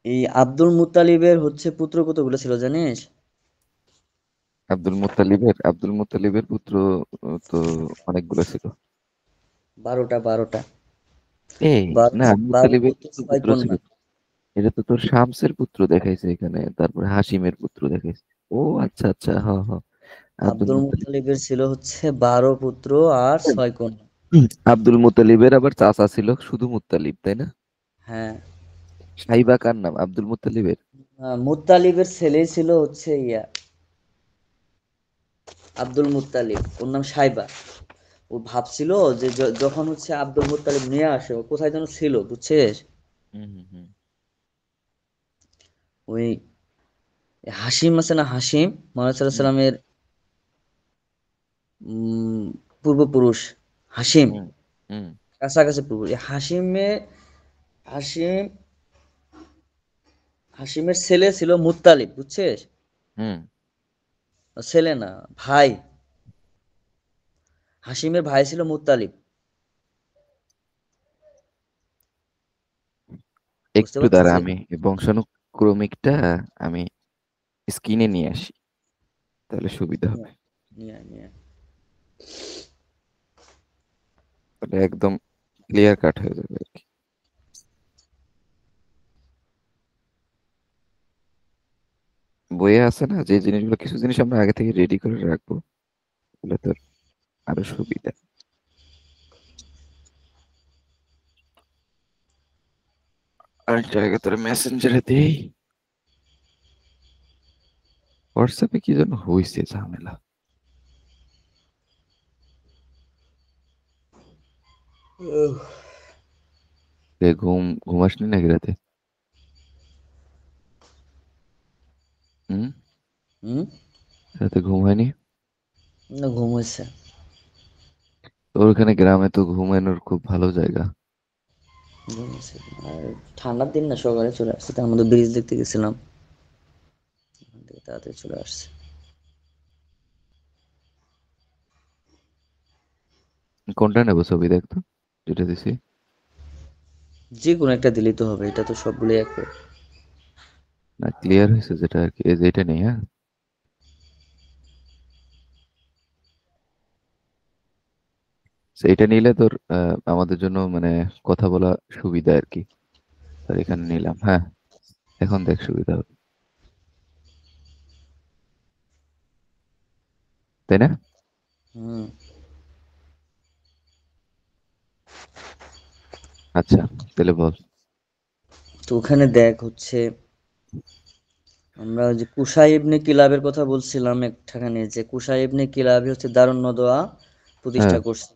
এই আব্দুল মুত্তালিবের হচ্ছে পুত্র কতগুলো ছিল জানিস? আব্দুল মুত্তালিবের পুত্র তো অনেকগুলো ছিল। 12টা 12টা। এই, বারো না, বারো মুত্তালিবের পুত্র তো 6 পুত্র ছিল। কন্যা। এটা তো তোর শামসের পুত্র দেখাইছে এখানে, তারপরে হাসিমের পুত্র দেখাইছে। ও আচ্ছা আচ্ছা, হ্যাঁ হ্যাঁ। Abdul Abdul Muttalib. মুত্তালিবের ছিল হচ্ছে 12 পুত্র আর 6 কন্যা। আব্দুল মুত্তালিবের আবার চাচা ছিল শুধু মুত্তালিব, তাই না? হ্যাঁ। সাইবা কার নাম আব্দুল মুত্তালিবের? মুত্তালিবের ছেলেই ছিল হচ্ছে আব্দুল মুত্তালিব, ওর নাম সাইবা। ও ভাবছিল যে যখন হচ্ছে আব্দুল মুত্তালিব নিয়ে আসে ও কোথায় যেন ছিল বুঝছিস। হুম হুম হুম। ওই হাসিম আছে না, হাসিম মোহাম্মদ সাল্লাহ হুম সাল্লামের উম, পূর্বপুরুষ। হাসিম হুম হুম কাছাকাছি পূর্ব হাসিম হাসিমের ছেলে ছিল মুত্তালিব বুঝছিস। হুম। ছেলে না, ভাই। হাসিমের ভাই ছিল মুত্তালিব। বুঝতে একটু দ্বারা পারতেছিস? আমি এই বংশানুক্রমিকটা আমি স্ক্রিনে নিয়ে আসি, তাহলে সুবিধা নিয়ে হবে। আয়, নিয়ে আয়, নিয়ে আয়। তাহলে একদম ক্লিয়ার কাট হয়ে যাবে আর কি। বইয়ে আছে না যে জিনিসগুলো, কিছু জিনিস আমরা আগে থেকে রেডি করে রাখবো, তাহলে তোর আরো সুবিধা। আর জায়গা তোর মেসেঞ্জারে দেই, হোয়াটসঅ্যাপে কি যেন হয়েছে ঝামেলা। উহ, ঘুমাসনি নাকি রাতে? হুম। হুম। রাতে ঘুম হয়নি? না, ঘুম হচ্ছে। তোর ওখানে গ্রামে তো ঘুমানোর খুব ভালো জায়গা। ঘুম হচ্ছে। আর ঠান্ডার দিন না, সকালে চলে আসছে, তার মধ্যে ব্রিজ দেখতে গেছিলাম, ওখান থেকে তাড়াতাড়ি চলে আসছে। কোনটা নেবো ছবি দেখতো, যেটা দিছি? যে কোনো একটা দিলেই তো হবে, এটা তো সবগুলোই এক। না, ক্লিয়ার হয়েছে যেটা আর কি, এই যে এটা নেই, হ্যাঁ। So, এটা নিলে তোর আমাদের জন্য মানে কথা বলা সুবিধা আর কি। তোর এখানে নিলাম, হ্যাঁ। এখন দেখ সুবিধা হবে, তাই না? হুম। আচ্ছা, তাহলে বল। তো ওখানে দেখ হচ্ছে আমরা ওই যে কুসাই ইবনে কিলাবের কথা বলছিলাম একটাখানে, যে কুসাই ইবনে কিলাবই হচ্ছে দারুন নদওয়া হ্যাঁ, প্রতিষ্ঠা করছে।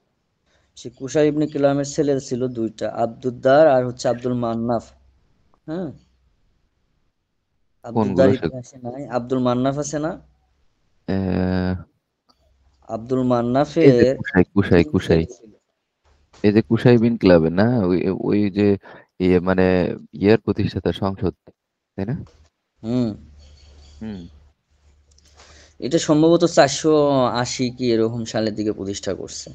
সে কুসাই ইবনে কিলামের ছেলে ছিল দুইটা, আব্দুদ্দার আর হচ্ছে আব্দুল মান্নাফ। হ্যাঁ, কোনগুলো আব্দুদ্দার সে? ইতিহাসে নাই, আব্দুল মান্নাফ আছে না? আহ, আব্দুল এই যে মান্নাফের কুসাই কুসাই তিন কুসাই, ছেলে ছিল। এই যে কুসাই বিন ক্লাবে না, ওই ওই যে ইয়ে মানে ইয়ের প্রতিষ্ঠাতা সংসদ, তাই না? হুম। হুম। এটা সম্ভবত 480 কি এরকম সালের দিকে প্রতিষ্ঠা করছে।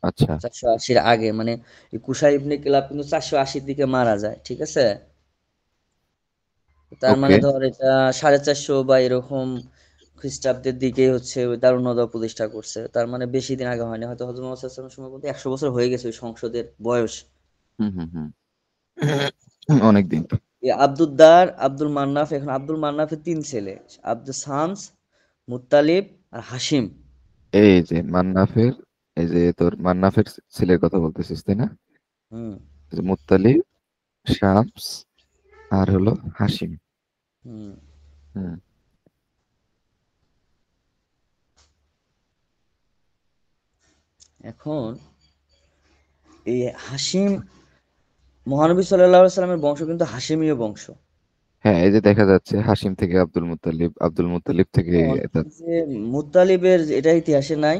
আচ্ছা। 480-র আগে, মানে এই কুসাই ইবনে কিলাব কিন্তু 480-র দিকে মারা যায়, ঠিক আছে? তার ওকে। মানে ধর এটা 450 বা এরকম খ্রিস্টাব্দের দিকে হচ্ছে ওই দারুন নওদা প্রতিষ্ঠা করছে। তার মানে বেশি দিন আগে হয়নি, হয়তো হযরত মুহাম্মদ সাল্লাল্লাহু আলাইহি ওয়াসাল্লামের সময় বলতে 100 বছর হয়ে গেছে ওই সংসদের বয়স। হুম হুম হুম। অনেকদিন। এই আব্দুদ্দার, আব্দুল মান্নাফ, এখন আব্দুল মান্নাফের তিন ছেলে, আব্দুল শামস, মুত্তালিব আর হাসিম। এই যে মান্নাফের, এই যে তোর মান্নাফের ছেলের কথা বলতেছিস তাই না? হুম। এই যে মুত্তালিব, শামস, আর হলো হাসিম। হুম। হুম। এখন এই হাসিম, মহানবী সাল্লাল্লাহু আলাইহি সাল্লামের বংশ কিন্তু হাসিমীয় বংশ। হ্যাঁ, এই যে দেখা যাচ্ছে হাসিম থেকে আব্দুল মুত্তালিব, আব্দুল মুত্তালিব থেকে এখন তার এই যে মুত্তালিবের, এটা ইতিহাসে নাই,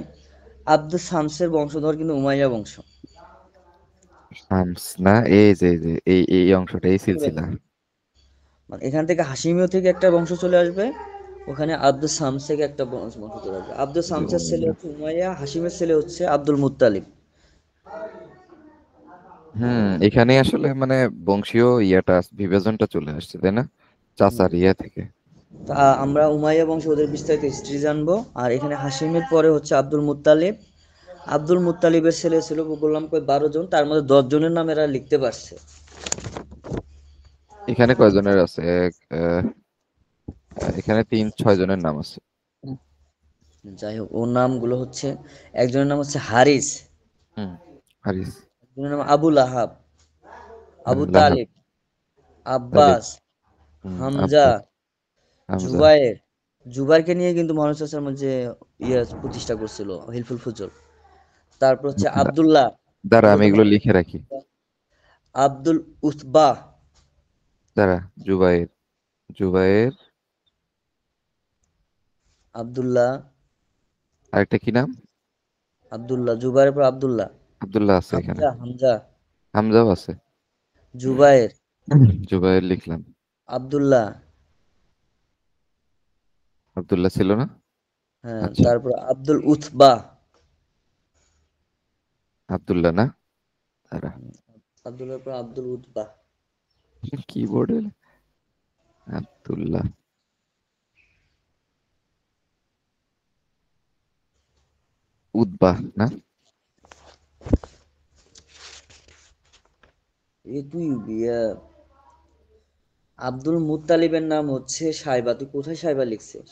আব্দুল শামসের বংশধর কিন্তু উমাইয়া বংশ। শামস না, এই যে এই অংশটা, এই বুঝতে সিলসিলা। পেরেছো? মানে এখান থেকে হাসিমীয় থেকে একটা বংশ চলে আসবে, ওখানে আব্দুল শামস থেকে একটা বংশ বংশ চলে আসবে। আব্দুল যে শামসের ছেলে উমাইয়া। হচ্ছে উমাইয়া, হাসিমের ছেলে হচ্ছে আব্দুল মুত্তালিব। হুম, এখানে আসলে মানে বংশীয় ইয়াটা বিভাজনটা চলে আসছে তাই না, চাচার হুম। ইয়া থেকে। তা আমরা উমাইয়া বংশ ওদের বিস্তারিত হিস্ট্রি জানবো। আর এখানে হাসিমের পরে হচ্ছে আব্দুল মুত্তালিব। আব্দুল মুত্তালিবের ছেলে ছিল বললাম কই 12 জন, তার মধ্যে 10 জনের নাম এরা লিখতে পারছে। এখানে কয়জনের আছে? এখানে 6 জনের নাম আছে। যাই হোক, ওর নামগুলো হচ্ছে, একজনের নাম হচ্ছে হারিস, হুম। হারিস। একজনের নাম আবু লাহাব, আবু লাহাব। তালিব, তালিব। আব্বাস, হুম। হামজা, আব্বাস। হামজা। জুবায়ের। জুবাইরকে নিয়ে কিন্তু মহানবী সাল্লাল্লাহু আলাইহি ওয়াসাল্লাম যে ইয়ে প্রতিষ্ঠা করছিল হিলফুল ফুজুল। তারপর হচ্ছে আব্দুল্লাহ, দাঁড়া আমি পূর্বতন এগুলো লিখে রাখি। আব্দুল উতবা, দাঁড়া। জুবাইর। জুবাইর। আব্দুল্লাহ, আরেকটা কি নাম? আব্দুল্লাহ, জুবাইরের পর আব্দুল্লাহ, আব্দুল্লাহ আছে এখানে। হামজা, হামজা, হামজাও আছে। জুবাইর, জুবাইর লিখলাম। আব্দুল্লাহ। আব্দুল্লাহ ছিল না? হ্যাঁ, আচ্ছা। তারপর আব্দুল উতবা। আব্দুল্লাহ না, দাঁড়া। আব্দুল্লাহর পর আব্দুল উতবা। কিবোর্ডে আব্দুল্লাহ। উদ্বাহ না? এ তুই ইয়া, আব্দুল মুত্তালিবের নাম হচ্ছে সাইবা, তুই কোথায় সাইবা লিখছিস?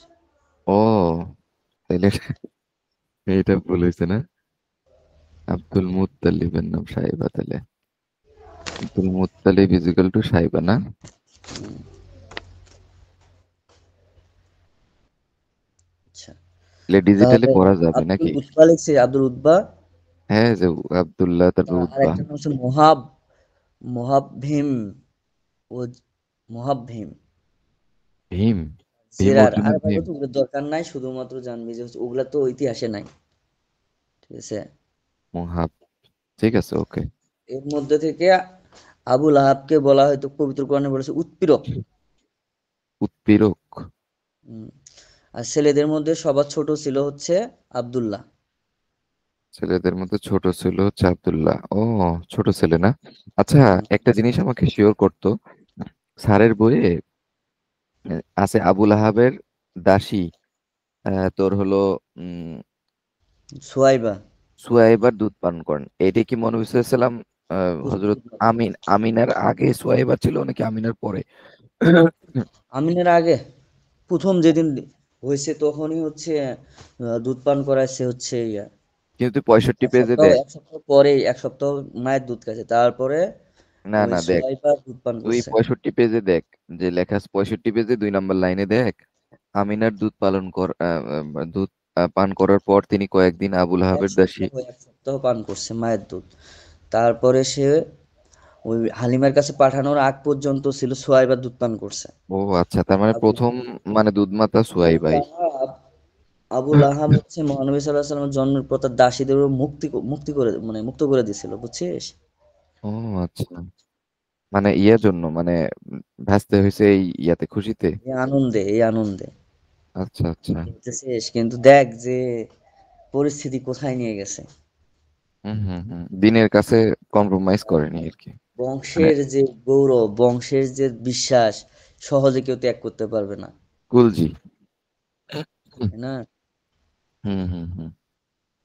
ও, তাইলে এটা ভুল হয়েছে না? আব্দুল মুত্তালিবের নাম সাইবা তাহলে। Abdul Muttalib is equal two Saiba না? আচ্ছা, তাহলে ডিজিটালি তাহলে পড়া যাবে আব্দুল নাকি? উতবা লিখছে, আব্দুল উতবা। হ্যাঁ, যে আব্দুল্লাহ তারপর আর উদ্বাহ। একটা নাম হচ্ছে মোহাব, মোহাবভিম, ও মোহাবভিম, ভীম। ভীম জেরার। আর অর্জুনের ভাই ভীম। তো ওগুলোর দরকার নাই, শুধুমাত্র জানবি যে হচ্ছে ওগুলা তো ইতিহাসে নাই, ঠিক আছে? মুহাব। ঠিক আছে, ওকে। এর মধ্যে থেকে আবুল আহাবকে বলা হয়তো পবিত্র কোরআনে বলেছে উৎপীড়ক। উৎপীড়ক। উম, আর ছেলেদের মধ্যে সবার ছোট ছিল হচ্ছে আব্দুল্লাহ। ছেলেদের মধ্যে ছোট ছিল হচ্ছে আব্দুল্লাহ। ও, ছোট ছেলে না? আচ্ছা, হুম। একটা জিনিস আমাকে শিওর করতো, স্যারের বইয়ে আছে আবুল আহাবের দাসী, তোর হলো উম সুয়াইবা। সুয়াইবার দুধ পান করেন, এটা কি মহানবী সাল্লাল্লাহু আলাইহি সাল্লাম হযরত প্রস্তুত না। আমিনার আগে সুয়াইবা ছিল নাকি আমিনার পরে? আমিনের আগে, প্রথম যেদিন হয়েছে তখনই হচ্ছে দুধ পান করাইছে হচ্ছে ইয়া। কিন্তু তুই 65 এক পেজে সপ্তাহ দেখ। এক সপ্তাহ পরেই, এক সপ্তাহ মায়ের দুধ খাইছে, তারপরে না ওই না, দেখ, সুয়াইবা দুধ পান তুই করছে। 65 পেজে দেখ। যে লেখা আছে 65 পেজে 2 নম্বর লাইনে দেখ, আমিনার দুধ পান করার পর তিনি কয়েকদিন আবুল এক আহাবের দাসী। সপ্তাহ এক সপ্তাহ পান করছে মায়ের দুধ। তারপরে সে ওই হালিমার কাছে পাঠানোর আগ পর্যন্ত ছিল সোয়াইবার দুধ পান করছে। ও আচ্ছা, তার মানে আবুল প্রথম মানে দুধমাতা আবুল সুয়াইবাই। আহাব আবুল আহাব হচ্ছে মহানবী সাল্লাল্লাহু আলাইহি ওয়াসাল্লামের জন্মের পর তার দাসীদেরও মুক্তি করে মানে মুক্ত করে দিছিল, বুঝছিস? ও আচ্ছা, মানে ইয়ের জন্য মানে ভাসতে হয়েছে এই ইয়াতে খুশিতে। এই আনন্দে আচ্ছা আচ্ছা। বুঝতেছিস? কিন্তু দেখ যে পরিস্থিতি কোথায় নিয়ে গেছে। হুম হুম হুম, দিনের কাছে কম্প্রোমাইজ করেনি আর কি। মানে বংশের যে গৌরব, বংশের যে বিশ্বাস সহজে কেউ ত্যাগ করতে পারবে না, কুলজি। তাই না? হুম হুম হুম।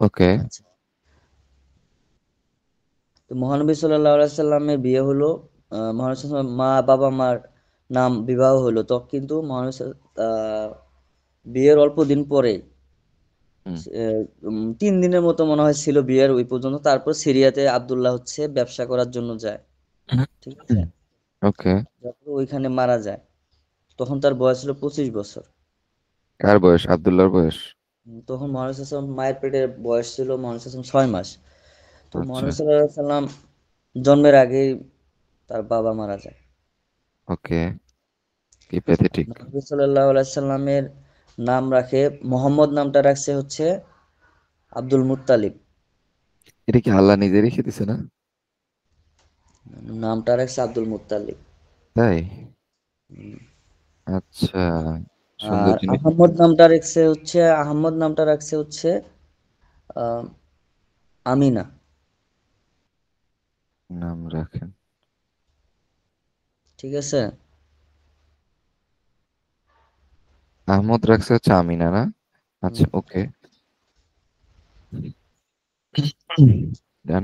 ওকে। আচ্ছা, তো মহানবী সাল্লাল্লাহু আলাইহি সাল্লামের বিয়ে হলো, মহানবী সাল্লাল্লাহু আলাইহি ওয়াসাল্লাম মা বাবা মার নাম বিবাহ হলো, তো কিন্তু বিয়ের অল্প দিন পরে হুম 3 দিনের মতো মনে হয় ছিল বিয়ের ওই পর্যন্ত, তারপর সিরিয়াতে আব্দুল্লাহ হচ্ছে ব্যবসা করার জন্য যায়। ঠিক আছে, ওকে। যখন ওইখানে মারা যায় তখন তার বয়স ছিল 25 বছর। কার বয়স? আব্দুল্লাহর বয়স? তখন মহানবী সাল্লাল্লাহু আলাইহি ওয়াসাল্লাম মায়ের পেটে বয়স ছিল মহানবী সাল্লাল্লাহু আলাইহি ওয়াসাল্লাম 6 মাস। তো আচ্ছা। মহানবী সাল্লাল্লাহু আলাইহি ওয়াসাল্লাম জন্মের আগেই তার বাবা মারা যায়। ওকে। কি প্যাথেটিক। নবী সাল্লাল্লাহু আলাইহি সাল্লামের নাম রাখে, মোহাম্মদ নামটা রাখছে হচ্ছে আব্দুল মুত্তালিব। এটা কি আল্লাহ নিজে রেখে দিছে না? নামটা রাখছে আব্দুল মুত্তালিব। তাই? আচ্ছা, সুন্দর আর জিনিস। আহমদ নামটা রাখছে হচ্ছে আহ, আমিনা। নাম রাখেন। ঠিক আছে। আহমদ রাখছে হচ্ছে আমিনা না? হুম, আচ্ছা ওকে। ডান।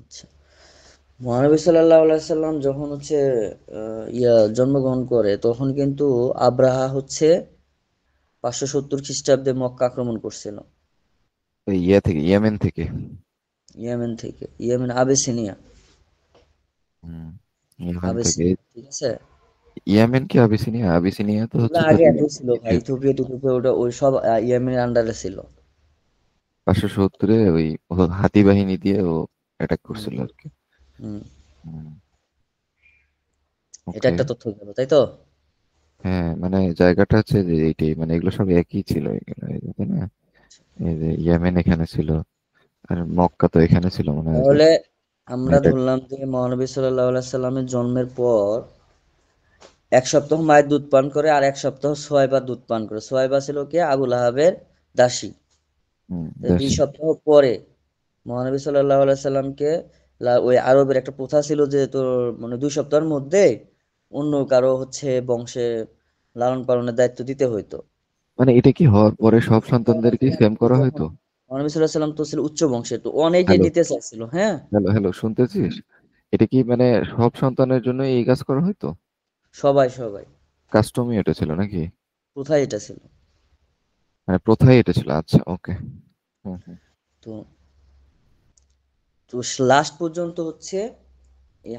আচ্ছা। মহানবী সাল্লাল্লাহু আলাইহি সাল্লাম যখন হচ্ছে জন্মগ্রহণ করে তখন কিন্তু আব্রাহা হচ্ছে 570 খ্রিস্টাব্দে মক্কা আক্রমণ করছিল। ওই ইয়া থেকে, ইয়েমেন থেকে। Yemen Abyssinia. হুম, ইয়েমেন থেকে। আবিসিনিয়া, ঠিক আছে। ইয়েমেন কি আবিসিনিয়া? আবিসিনিয়া তো এগুলো হচ্ছে তোর আগে ইয়ে, এতই ছিল ভাই, ইজিপ্ট। ইথিওপিয়া টিথিওপিয়া ওটা ওই সব ইয়েমেনের আন্ডারে ছিল। 570-এ ওই ও হাতি বাহিনী দিয়ে ও অ্যাটাক হুম, করছিল আর কি। হুম। হুম, এটা ওকে। একটা তথ্য গেল, তাই তো? হ্যাঁ মানে জায়গাটা হচ্ছে যে এইটাই, মানে এগুলো সব একই ছিল এগুলো, এই যে, তাই না? এই যে ইয়েমেন এখানে ছিল, আর মক্কা তো এখানে ছিল মনে হয় যে। তাহলে আমরা এটা ধরলাম যে মহানবী সাল্লাল্লাহু আলাইহি সাল্লামের জন্মের পর 1 সপ্তাহ মায়ের দুধ পান করে আর 1 সপ্তাহ সোয়াইবার দুধ পান করে। সোয়াইবা ছিল কি আবুল আহাবের দাসী। তো দুই দেশি। সপ্তাহ পরে মহানবী সাল্লাল্লাহু আলাইহি সাল্লামকে ওই আরবের একটা প্রথা ছিল যে তোর মানে 2 সপ্তাহের মধ্যে অন্য কারো হচ্ছে বংশে লালন পালনের দায়িত্ব দিতে হইতো। মানে এটা কি হওয়ার পরে সব মহানবী সাল্লাল্লাহু আলাইহি সন্তানদেরকে সেম সাল্লামকে করা যখন হয়তো? মহানবী সাল্লাল্লাহু আলাইহি সাল্লাম তো ছিল উচ্চ বংশের, তো অনেকে হ্যালো, নিতে চাইছিল, হ্যাঁ। হ্যালো, হ্যালো, শুনতেছিস? এটা কি মানে সব সন্তানের জন্য এই কাজ করা হয়তো? সবাই কাস্টমই এটা ছিল নাকি? প্রথাই এটা ছিল। মানে প্রথাই এটা ছিল, আচ্ছা ওকে। হুম হুম। তো তো লাস্ট পর্যন্ত হচ্ছে এই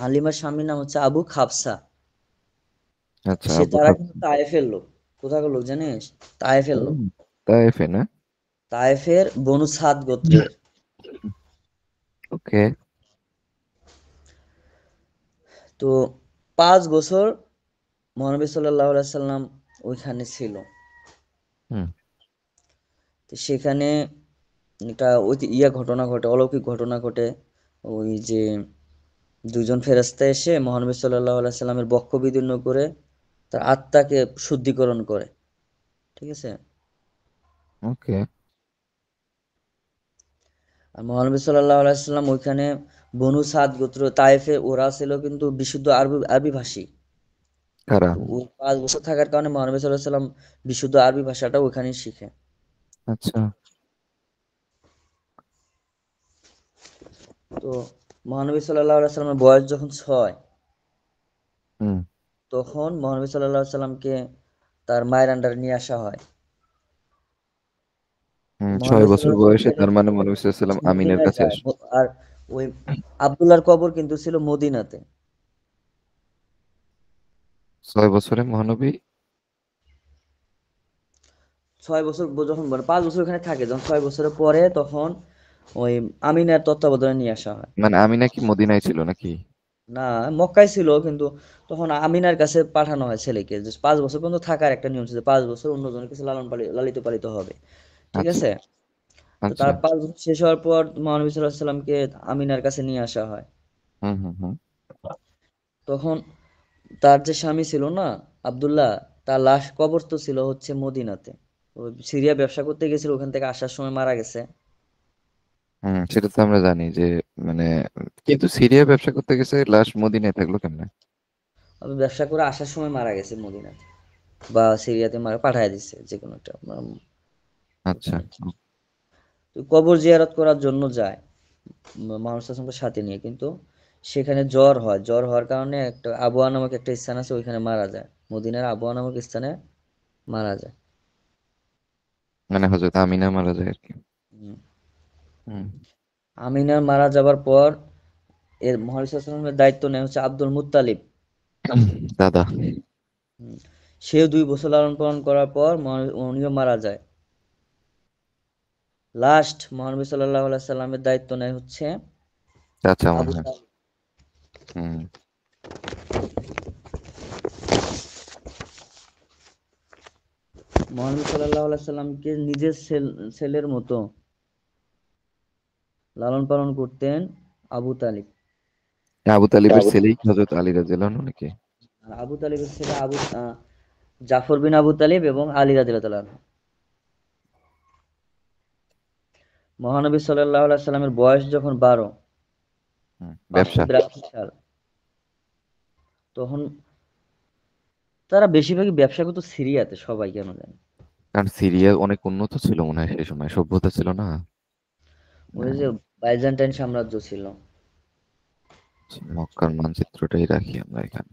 হালিমার স্বামীর নাম হচ্ছে আবু খাবসা। আচ্ছা, সে আবু তারা খাব। কিন্তু তায়েফের লোক। কোথাকার লোক জানিস? তায়েফের লোক। তাইফে না? তায়েফের বনু সাদ গোত্রের। ওকে। তো 5 বছর মহানবী সাল্লাল্লাহু আলাইহি সাল্লাম ওইখানে ছিল। হুম তো সেখানে একটা ঘটনা ঘটে, অলৌকিক ঘটনা ঘটে। ওই যে দুইজন ফেরেশতা এসে মহানবী সাল্লাল্লাহু আলাইহি সাল্লামের বক্ষ বিদীর্ণ করে তার আত্মাকে শুদ্ধিকরণ করে। ঠিক আছে। ওকে। আর মহানবী সাল্লাল্লাহু আলাইহি সাল্লাম ওইখানে বনু সাদ গোত্র তায়েফে ওরা ছিল কিন্তু বিশুদ্ধ আরবি আরবি ভাষী। কারা? তো ওই 5 বছর থাকার কারণে মহানবী সাল্লাল্লাহু আলাইহি সাল্লাম বিশুদ্ধ আরবি ভাষাটা ওইখানেই শিখে। আচ্ছা। তো মহানবী সাল্লাল্লাহু আলাইহি সাল্লামের বয়স যখন 6, হুম তখন মহানবী সাল্লাল্লাহু আলাইহি সাল্লামকে তার মায়ের আন্ডারে নিয়ে আসা হয়। তো হুম, ছয় মহানবী বছর সাল্লাল্লাহু আলাইহি বয়সে সাল্লাম তার মানে মনে হচ্ছে আমিনের মদিনায় কাছে যায় আসে। আর ওই আব্দুল্লাহর কবর কিন্তু ছিল মদিনাতে। 6 বছরে মহানবী 6 বছর যখন 5 বছর ওখানে থাকে, যখন 6 বছরের পরে তখন ওই আমিনার তত্ত্বাবধানে নিয়ে আসা হয়। মানে আমিনা কি মদিনায় ছিল নাকি? না, মক্কায় ছিল, কিন্তু তখন আমিনার কাছে পাঠানো হয় ছেলেকে, যে 5 বছর পর্যন্ত থাকার একটা নিয়ম ছিল, 5 বছর অন্যজনের কাছে লালিত পালিত হবে। ঠিক আচ্ছা আছে। তো আচ্ছা। তার 5 বছর শেষ হওয়ার পর মহানবী সাল্লাল্লাহু আলাইহি সাল্লামকে আমিনার কাছে নিয়ে আসা হয়। হুম হুম হুম। তখন তার যে স্বামী ছিল না, আব্দুল্লাহ, তার লাশ কবর ছিল হচ্ছে মদিনাতে। ও সিরিয়া ব্যবসা করতে গেছিল, ওখান থেকে আসার সময় মারা গেছে। হুম, সেটা তো আমরা জানি যে মানে, কিন্তু সিরিয়া ব্যবসা করতে গেছে, লাশ মদিনায় থাকলো কেমনে? আমি ব্যবসা করে আসার সময় মারা গেছে মদিনাতে, বা সিরিয়াতে মারা পাঠায় দিচ্ছে, যে কোনো একটা আচ্ছা। ওখানে। তো কবর জিয়ারত করার জন্য যায় মানুষ সাথে নিয়ে, কিন্তু সেখানে জ্বর হয়, জ্বর হওয়ার কারণে একটা আবওয়া নামক একটা স্থান আছে, ওইখানে মারা যায়, মদিনার আবওয়া নামক স্থানে মারা যায়। মানে হযরত আমিনা মারা যায় আর কি। হুম। হুম। আমিনার মারা যাবার পর এর মহানবী সাল্লাল্লাহু আলাইহি ওয়াসাল্লামের দায়িত্ব নেয় হচ্ছে আব্দুল মুত্তালিব। দাদা। হুম। সেও 2 বছর লালন পালন করার পর উনিও মারা যায়। লাস্ট মহানবী সাল্লাল্লাহু আলাইহি সাল্লামের দায়িত্ব নেয় হচ্ছে চাচা মনে আবু হয়। তালিব। হুম। মহানবী সাল্লাল্লাহু আলাইহি সাল্লামকে নিজের ছেলের মতো লালন পালন করতেন আবু তালিব। আবু তালিবের ছেলেই কি হযরত আলী রাদিয়াল্লাহু আনহু নাকি? আর আবু তালিবের ছেলে জাফর বিন আবু তালিব এবং আলী রাদিয়াল্লাহু আনহু। মহানবী সাল্লাল্লাহু আলাইহি সাল্লামের বয়স যখন 12, হুম, ব্যবসা। 582 সাল, তখন তারা বেশিরভাগই ব্যবসা করতো সিরিয়াতে, সবাই কেন জানি। কারণ সিরিয়া অনেক উন্নত ছিল মনে হয় সেই সময়, সভ্যতা ছিল না। ওই হ্যাঁ, যে বাইজেন্টাইন সাম্রাজ্য ছিল। মক্কার মানচিত্রটাই রাখি আমরা এখানে।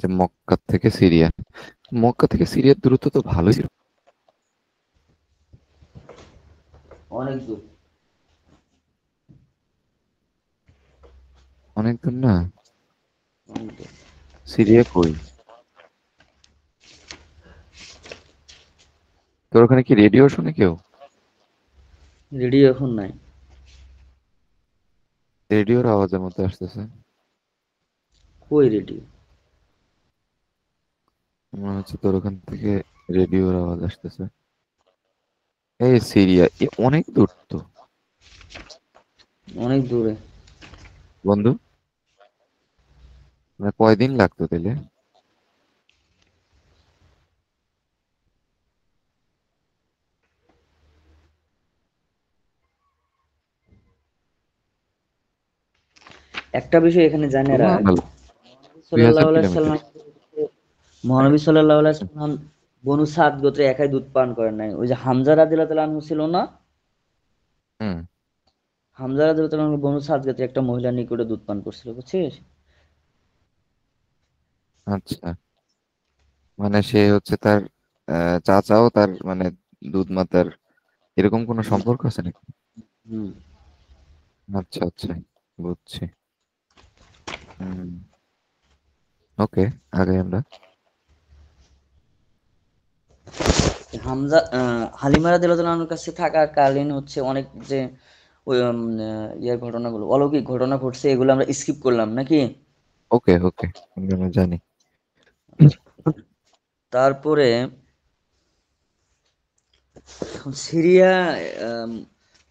যে মক্কা থেকে সিরিয়া, মক্কা থেকে সিরিয়ার দূরত্ব তো ভালোই ছিল। অনেক দূর। অনেক দূর না? অনেক দূর। সিরিয়া কই? তোর ওখানে কি রেডিও শোনে কেউ? রেডিও এখন নাই। রেডিওর আওয়াজের মধ্যে আসতেছে। কই রেডিও? মনে হচ্ছে তোর ওখান থেকে রেডিওর আওয়াজ আসতেছে। এই সিরিয়া অনেক দূর তো অনেক দূরে। বন্ধু। মানে কয়দিন লাগতো তাইলে? একটা বিষয় এখানে জানে রাখ, সুবহানাল্লাহ। দুই হাজার সাল্লাল্লাহু আলাইহি কিলোমিটার সাল্লাম, মহানবী সাল্লাল্লাহু আলাইহি সাল্লাম বনু সাদ গোত্রে একাই দুধ পান করেন নাই। ওই যে হামজা রাদিয়াল্লাহু তাআলা আনহু ছিল না, হুম। হামজা রাদিয়াল্লাহু তাআলা আনহু বনু সাদ গোত্রে একটা মহিলার নিকটে দুধ পান করছিল, বুঝছিস? আচ্ছা, মানে সে হচ্ছে তার চাচাও তার মানে দুধ মাতার এরকম কোনো হুম। সম্পর্ক আছে নাকি? হুম। আচ্ছা আচ্ছা, বুঝছি। হুম। ওকে, আগে আমরা। হামজা হালিমা রাদিয়াল্লাহু তাআলা আনহুর কাছে থাকাকালীন হচ্ছে অনেক যে ওই ইয়ের ঘটনাগুলো, অলৌকিক ঘটনা ঘটছে, এগুলো আমরা স্কিপ করলাম নাকি? ওকে ওকে, আমরা জানি। তারপরে সিরিয়া আম,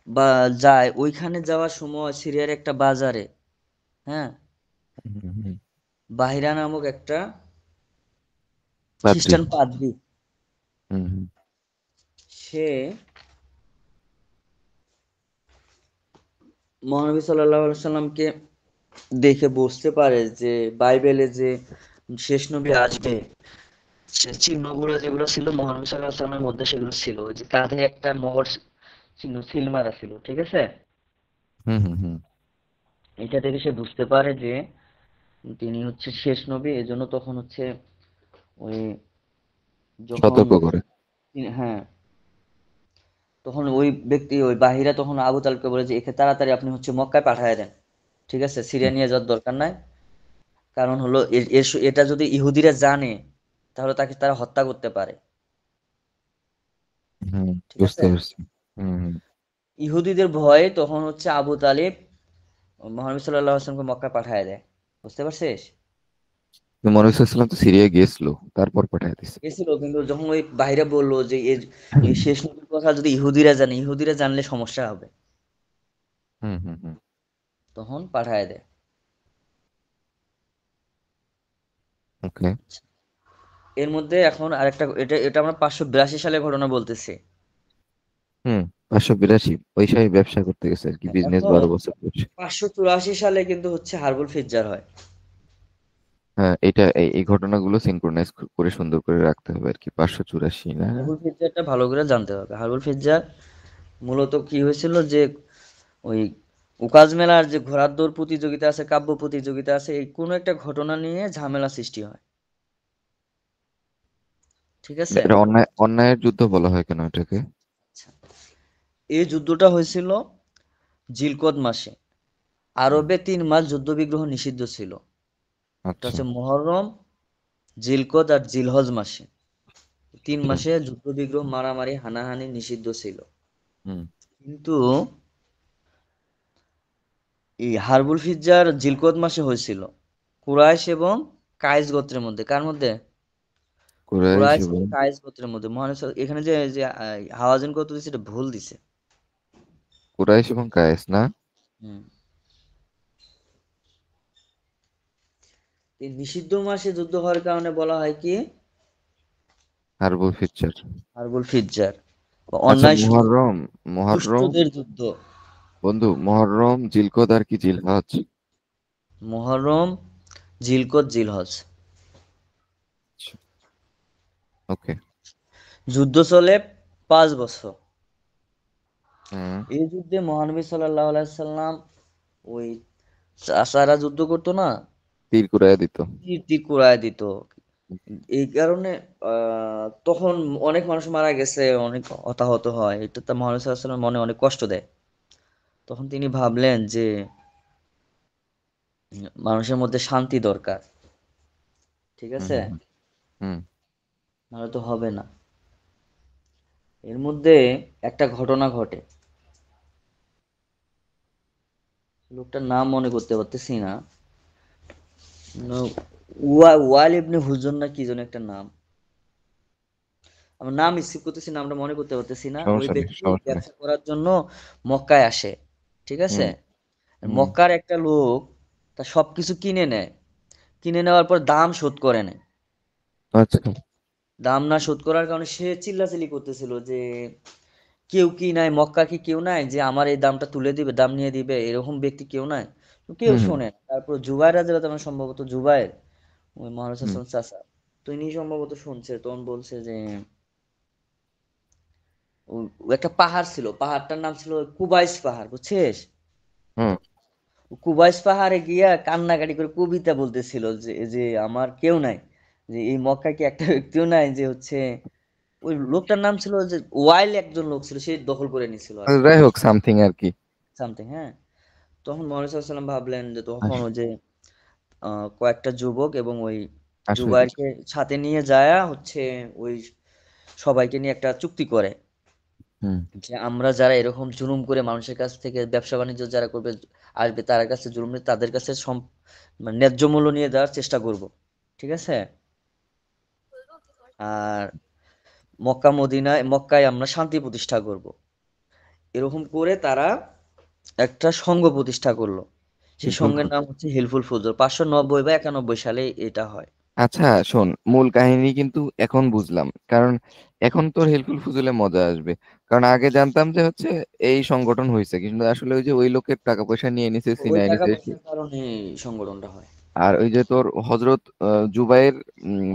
বা যায়, ওইখানে যাওয়ার সময় সিরিয়ার একটা বাজারে, হ্যাঁ, হুম, হুম, বাহিরা নামক একটা পাদ্রি। খ্রিস্টান পাদ্রী, হুম হুম। সে মহানবী সাল্লাল্লাহু আলাইহি সাল্লামকে দেখে বুঝতে পারে যে বাইবেলে যে শেষ নবী আসবে, সে চিহ্নগুলো যেগুলো ছিল মহানবী সাল্লাল্লাহু আলাইহি সাল্লামের মধ্যে, সেগুলো ছিল ওই যে কাঁধে একটা মোহর চিহ্ন সিল মারা ছিল, ঠিক আছে। হুম হুম হুম। এটা থেকে সে বুঝতে পারে যে তিনি হচ্ছে শেষ নবী, এজন্য তখন হচ্ছে ওই যখন সতর্ক করে। হ্যাঁ, তখন ওই ব্যক্তি ওই বাহিরা তখন আবু তালেবকে বলে যে একে তাড়াতাড়ি আপনি হচ্ছে মক্কায় পাঠায় দেন, ঠিক আছে, সিরিয়া হুম, নিয়ে যাওয়ার দরকার নাই। কারণ হলো এটা যদি ইহুদিরা জানে তাহলে তাকে তারা হত্যা করতে পারে, হুম, ঠিক বুঝতে আছে। পারছি। হুম, হুম। ইহুদিদের ভয়ে তখন হচ্ছে আবু তালিব মহানবী সাল্লাল্লাহু আলাইহি ওয়াসাল্লামকে মক্কা পাঠায় দেয়, বুঝতে পারছিস। তো মনে হচ্ছিলাম তো সিরিয়া গিয়েছিল, তারপর পাঠিয়ে দিছে। গেছিল, কিন্তু যখন ওই বাইরে বললো যে এই শেষ নবীর কথা যদি ইহুদিরা জানে, ইহুদিরা জানলে সমস্যা হবে, হুম, হুম, হুম। তখন পাঠায় দেয়। ওকে। এর মধ্যে এখন আরেকটা, এটা এটা আমরা 582 সালের ঘটনা বলতেছি। হুম। 582 ওই সময় ব্যবসা করতে গেছে আর কি, হ্যাঁ, বিজনেস এখন 12 বছর করছে। 584 সালে কিন্তু হচ্ছে হার্বল ফিজ্জার হয়। হ্যাঁ, এটা এই ঘটনাগুলো সিনক্রোনাইজ করে সুন্দর করে রাখতে হবে আর কি। 584 না? হার্বল ফিজ্জারটা ভালো করে জানতে হবে। হার্বল ফিজ্জার মূলত কি হয়েছিল যে ওই উকাজ মেলার যে ঘোড়ার দৌড় প্রতিযোগিতা আছে, কাব্য প্রতিযোগিতা আছে, এই কোনো একটা ঘটনা নিয়ে ঝামেলা সৃষ্টি হয়, ঠিক আছে। এটা অন্যায়ের যুদ্ধ বলা হয় কেন এটাকে? আচ্ছা, এই যুদ্ধটা হয়েছিল জিলকদ মাসে। হুম, আরবে 3 মাস যুদ্ধ বিগ্রহ নিষিদ্ধ ছিল। এটা আচ্ছা। হচ্ছে মুহররম, জিলকদ আর জিলহজ মাসে। 3 মাসে যুদ্ধ বিগ্রহ, মারামারি, হানাহানি নিষিদ্ধ ছিল। হুম। কিন্তু এই হার্বুল ফিজ্জার জিলকদ মাসে হয়েছিল কুরাইশ এবং কায়েস গোত্রের মধ্যে। কার মধ্যে? কুরাইশ কুরাইশ এবং এবং কায়েস গোত্রের মধ্যে। মহান এখানে যে যে হাওয়াযিন গোত্র দিছে এটা ভুল দিছে। কুরাইশ এবং কায়েস না? হুম। এই নিষিদ্ধ মাসে যুদ্ধ হওয়ার কারণে বলা হয় কি হার্বল ফিচার। হার্বুল ফিজ্জার, বা আচ্ছা, অন্যায় মুহররম। মুহররম। দুষ্টদের যুদ্ধ। বন্ধু, মুহররম, জিলকদ আর কি জিলহজ। মুহররম, জিলকদ, জিলহজ। ওকে। যুদ্ধ চলে 5 বছর। হুম। এই যুদ্ধে মহানবী সাল্লাল্লাহু আলাইহি সাল্লাম ওই চাচারা যুদ্ধ করতো না, তীর কুড়াইয়া দিত। কীর্তি কুড়ায় দিত। এই কারণে তখন অনেক মানুষ মারা গেছে, অনেক হতাহত হয়, এটা তো মহানবী সাল্লাল্লাহু আলাইহি সাল্লামের মনে অনেক কষ্ট দেয়। তখন তিনি ভাবলেন যে মানুষের মধ্যে শান্তি দরকার, ঠিক হুম, আছে, হুম, হুম। হুম। নাহলে তো হবে না। এর মধ্যে একটা ঘটনা ঘটে, লোকটার নাম মনে করতে পারতেছি না। ওয়াল ইবনে হুজর না কি যেন একটা নাম, আমার নাম স্কিপ করতেছি, নামটা মনে করতে পারতেছি না। ওই সমস্যা নেই, ব্যক্তি সমস্যা নেই। ব্যবসা করার জন্য মক্কায় আসে, ঠিক আছে। হুম, হুম। মক্কার একটা লোক তার সবকিছু কিনে নেয়, কিনে নেওয়ার পর দাম শোধ করে নেয়। আচ্ছা। দাম না শোধ করার কারণে সে চিল্লাচিল্লি করতেছিল যে কেউ কি নাই, মক্কা কি কেউ নাই যে আমার এই দামটা তুলে দিবে, দাম নিয়ে দিবে, এরকম ব্যক্তি কেউ নাই। তো কেউ হুম, হুম, শোনে না। তারপর জুবাইর রাদিয়াল্লাহু তাআলা, সম্ভবত জুবাইর, ওই মহানবী হুম। সাল্লাল্লাহু আলাইহি ওয়াসাল্লাম চাচা, তো ইনি সম্ভবত শুনছে, তখন বলছে যে ও একটা পাহাড় ছিল, পাহাড়টার নাম ছিল কুবাইস পাহাড়, বুঝছিস। হুম। কুবাইস পাহাড়ে গিয়া কান্নাকাটি করে কবিতা বলতেছিল যে যে আমার কেউ নাই, যে এই মক্কায় কি একটা ব্যক্তিও নাই যে হচ্ছে, ওই লোকটার নাম ছিল যে ওয়াইল, একজন লোক ছিল, সে দখল করে নিছিল আর কি, যাই হোক, সামথিং আর কি। সামথিং, হ্যাঁ। তখন মহানবী সাল্লাল্লাহু আলাইহি ওয়াসাল্লাম ভাবলেন যে তখন আস- ওই যে কয়েকটা যুবক এবং ওই আসলে। জুবাইরকে সাথে নিয়ে যায়া হচ্ছে ওই সবাইকে নিয়ে একটা চুক্তি করে হুম, যে আমরা যারা এরকম জুলুম করে মানুষের কাছ থেকে ব্যবসা বাণিজ্য যারা করবে, আসবে তার কাছে জুলুম নিয়ে তাদের কাছে মানে ন্যায্য মূল্য নিয়ে দেওয়ার চেষ্টা করব, ঠিক আছে। আর মক্কায় আমরা শান্তি প্রতিষ্ঠা করব, এরকম করে তারা একটা সংঘ প্রতিষ্ঠা করলো। সেই বিলকুল। সংঘের নাম হচ্ছে হিলফুল ফুজুর। 590 বা 91 সালে এটা হয়। আচ্ছা, শোন, মূল কাহিনী কিন্তু এখন বুঝলাম। কারণ এখন তোর হেল্পফুল ফুজুলে মজা আসবে। কারণ আগে জানতাম যে হচ্ছে এই সংগঠন হয়েছে, কিন্তু আসলে ওই যে ওই লোকের টাকা পয়সা নিয়ে নিছে, ওই ছিনাই টাকা নিছে। পয়সার কারণে এই সংগঠনটা হয়। আর ওই যে তোর হজরত জুবাইর,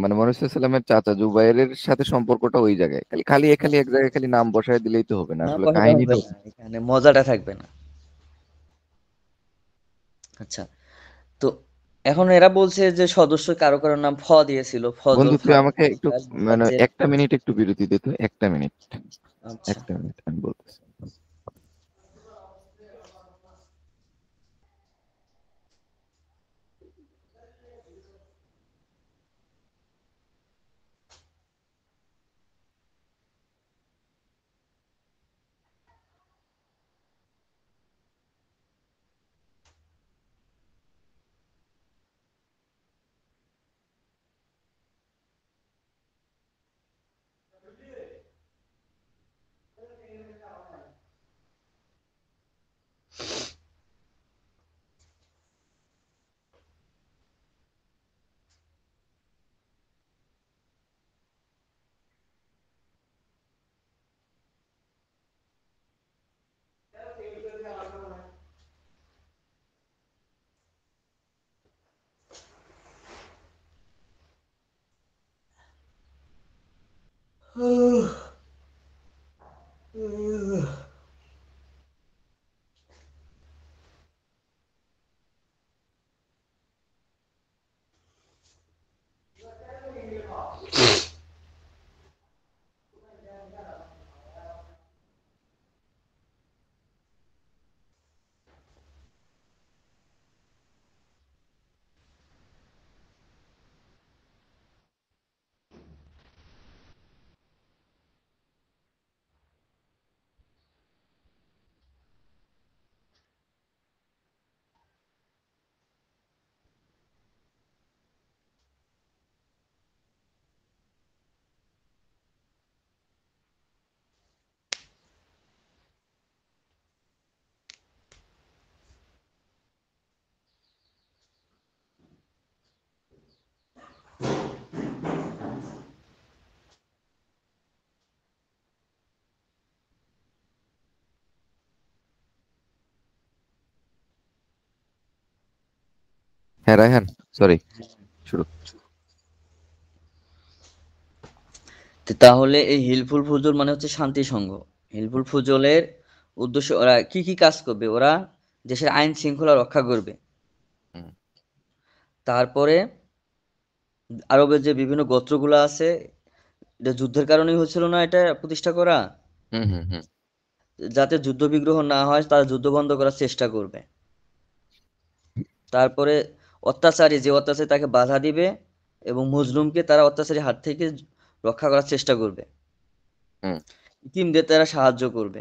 মানে মনুস সাল্লামের চাচা জুবাইরের সাথে সম্পর্কটা ওই জায়গায়, খালি খালি খালি এক জায়গায় খালি নাম বসায় দিলেই তো হবে না, না আসলে কথাটা হবে কাহিনীটা। না, এখানে মজাটা থাকবে না। আচ্ছা, তো এখন এরা বলছে যে সদস্য কারো কারো নাম দিয়েছিল, ফজল, বন্ধু তুই ফারুক, আমাকে একটু আকাশ, মানে মোয়াজ্জেম। 1 মিনিট একটু বিরতি দে তো, 1 মিনিট, আচ্ছা। 1 মিনিট আমি বলতেছি। হ্যাঁ রায়হান, সরি, শুরু। তাহলে এই হিলফুল ফুজুল মানে হচ্ছে শান্তি সংঘ। হিলফুল ফুজুলের উদ্দেশ্য, ওরা কি কি কাজ করবে? ওরা দেশের আইন শৃঙ্খলা রক্ষা করবে। হুম তারপরে আরবের যে বিভিন্ন গোত্রগুলো আছে, এটা যুদ্ধের কারণেই হচ্ছিল না এটা প্রতিষ্ঠা করা, হুম হুম হুম যাতে যুদ্ধ বিগ্রহ না হয় তারা যুদ্ধ বন্ধ করার চেষ্টা করবে। তারপরে অত্যাচারী যে অত্যাচারী তাকে বাধা দিবে, এবং মজলুমকে তারা অত্যাচারী হাত থেকে রক্ষা করার চেষ্টা করবে। হুম। ইতিমদের তারা সাহায্য করবে।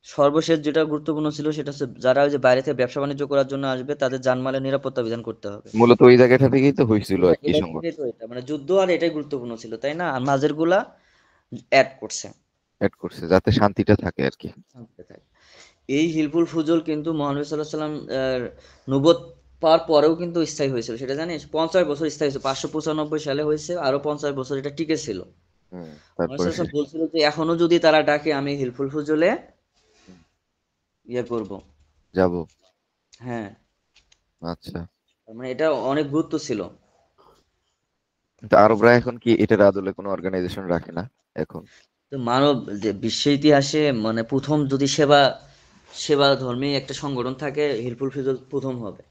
সর্বশেষ যেটা গুরুত্বপূর্ণ ছিল সেটা হচ্ছে যারা ওই যে বাইরে থেকে ব্যবসা বাণিজ্য করার জন্য আসবে তাদের জানমালের নিরাপত্তা বিধান করতে হবে। মূলত ওই জায়গাটা থেকেই তো হয়েছিল এটা আর কি এটা সংগঠন। থেকেই তো এটা মানে যুদ্ধ, আর এটাই গুরুত্বপূর্ণ ছিল, তাই না? আর মাঝের গুলা অ্যাড করছে। এড করছে যাতে শান্তিটা থাকে আর কি। শান্তিতে থাকে। এই হিলফুল ফুজল কিন্তু মহানবী সাল্লাহ সাল্লাম নবুয়ত পাওয়ার পরেও কিন্তু স্থায়ী হয়েছিল, সেটা জানিস? 50 বছর স্থায়ী হয়েছে, 595 সালে হয়েছে, আরো 50 বছর এটা টিকে ছিল। মহানবী তারপরে সাল্লাল্লাহু আলাইহি শেষ। ওয়াসাল্লাম বলছিল যে এখনো যদি তারা ডাকে আমি হিলফুল ফুজলে হুম, ইয়ে করব। যাব। হ্যাঁ, আচ্ছা। তার মানে এটা অনেক গুরুত্ব ছিল। কিন্তু আরবরা এখন কি এটার আদলে কোনো অর্গানাইজেশন রাখে না এখন? তো মানব যে বিশ্ব ইতিহাসে মানে প্রথম যদি সেবা সেবা ধর্মী একটা সংগঠন থাকে, হিলফুল ফুজল প্রথম হবে।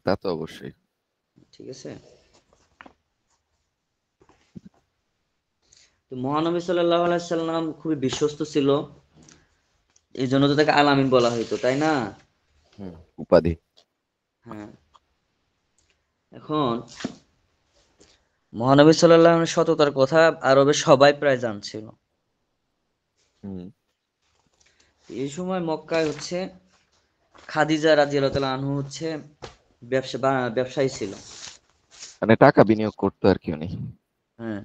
তা তো অবশ্যই। ঠিক আছে। তো মহানবী সাল্লাল্লাহু আলাইহি সাল্লাম খুবই বিশ্বস্ত ছিল, এই জন্য তো তাকে আল আমিন বলা হইতো, তাই না? হুম, উপাধি। হ্যাঁ। এখন মহানবী সাল্লাল্লাহু আলাইহি সততার কথা আরবের সবাই প্রায় জানছিল। হুম। এই সময় মক্কায় হচ্ছে খাদিজা রাদিয়াল্লাহু তাআলা আনহু হচ্ছে ব্যবসায়ী ছিল। মানে টাকা বিনিয়োগ করতো আর কি উনি। হ্যাঁ।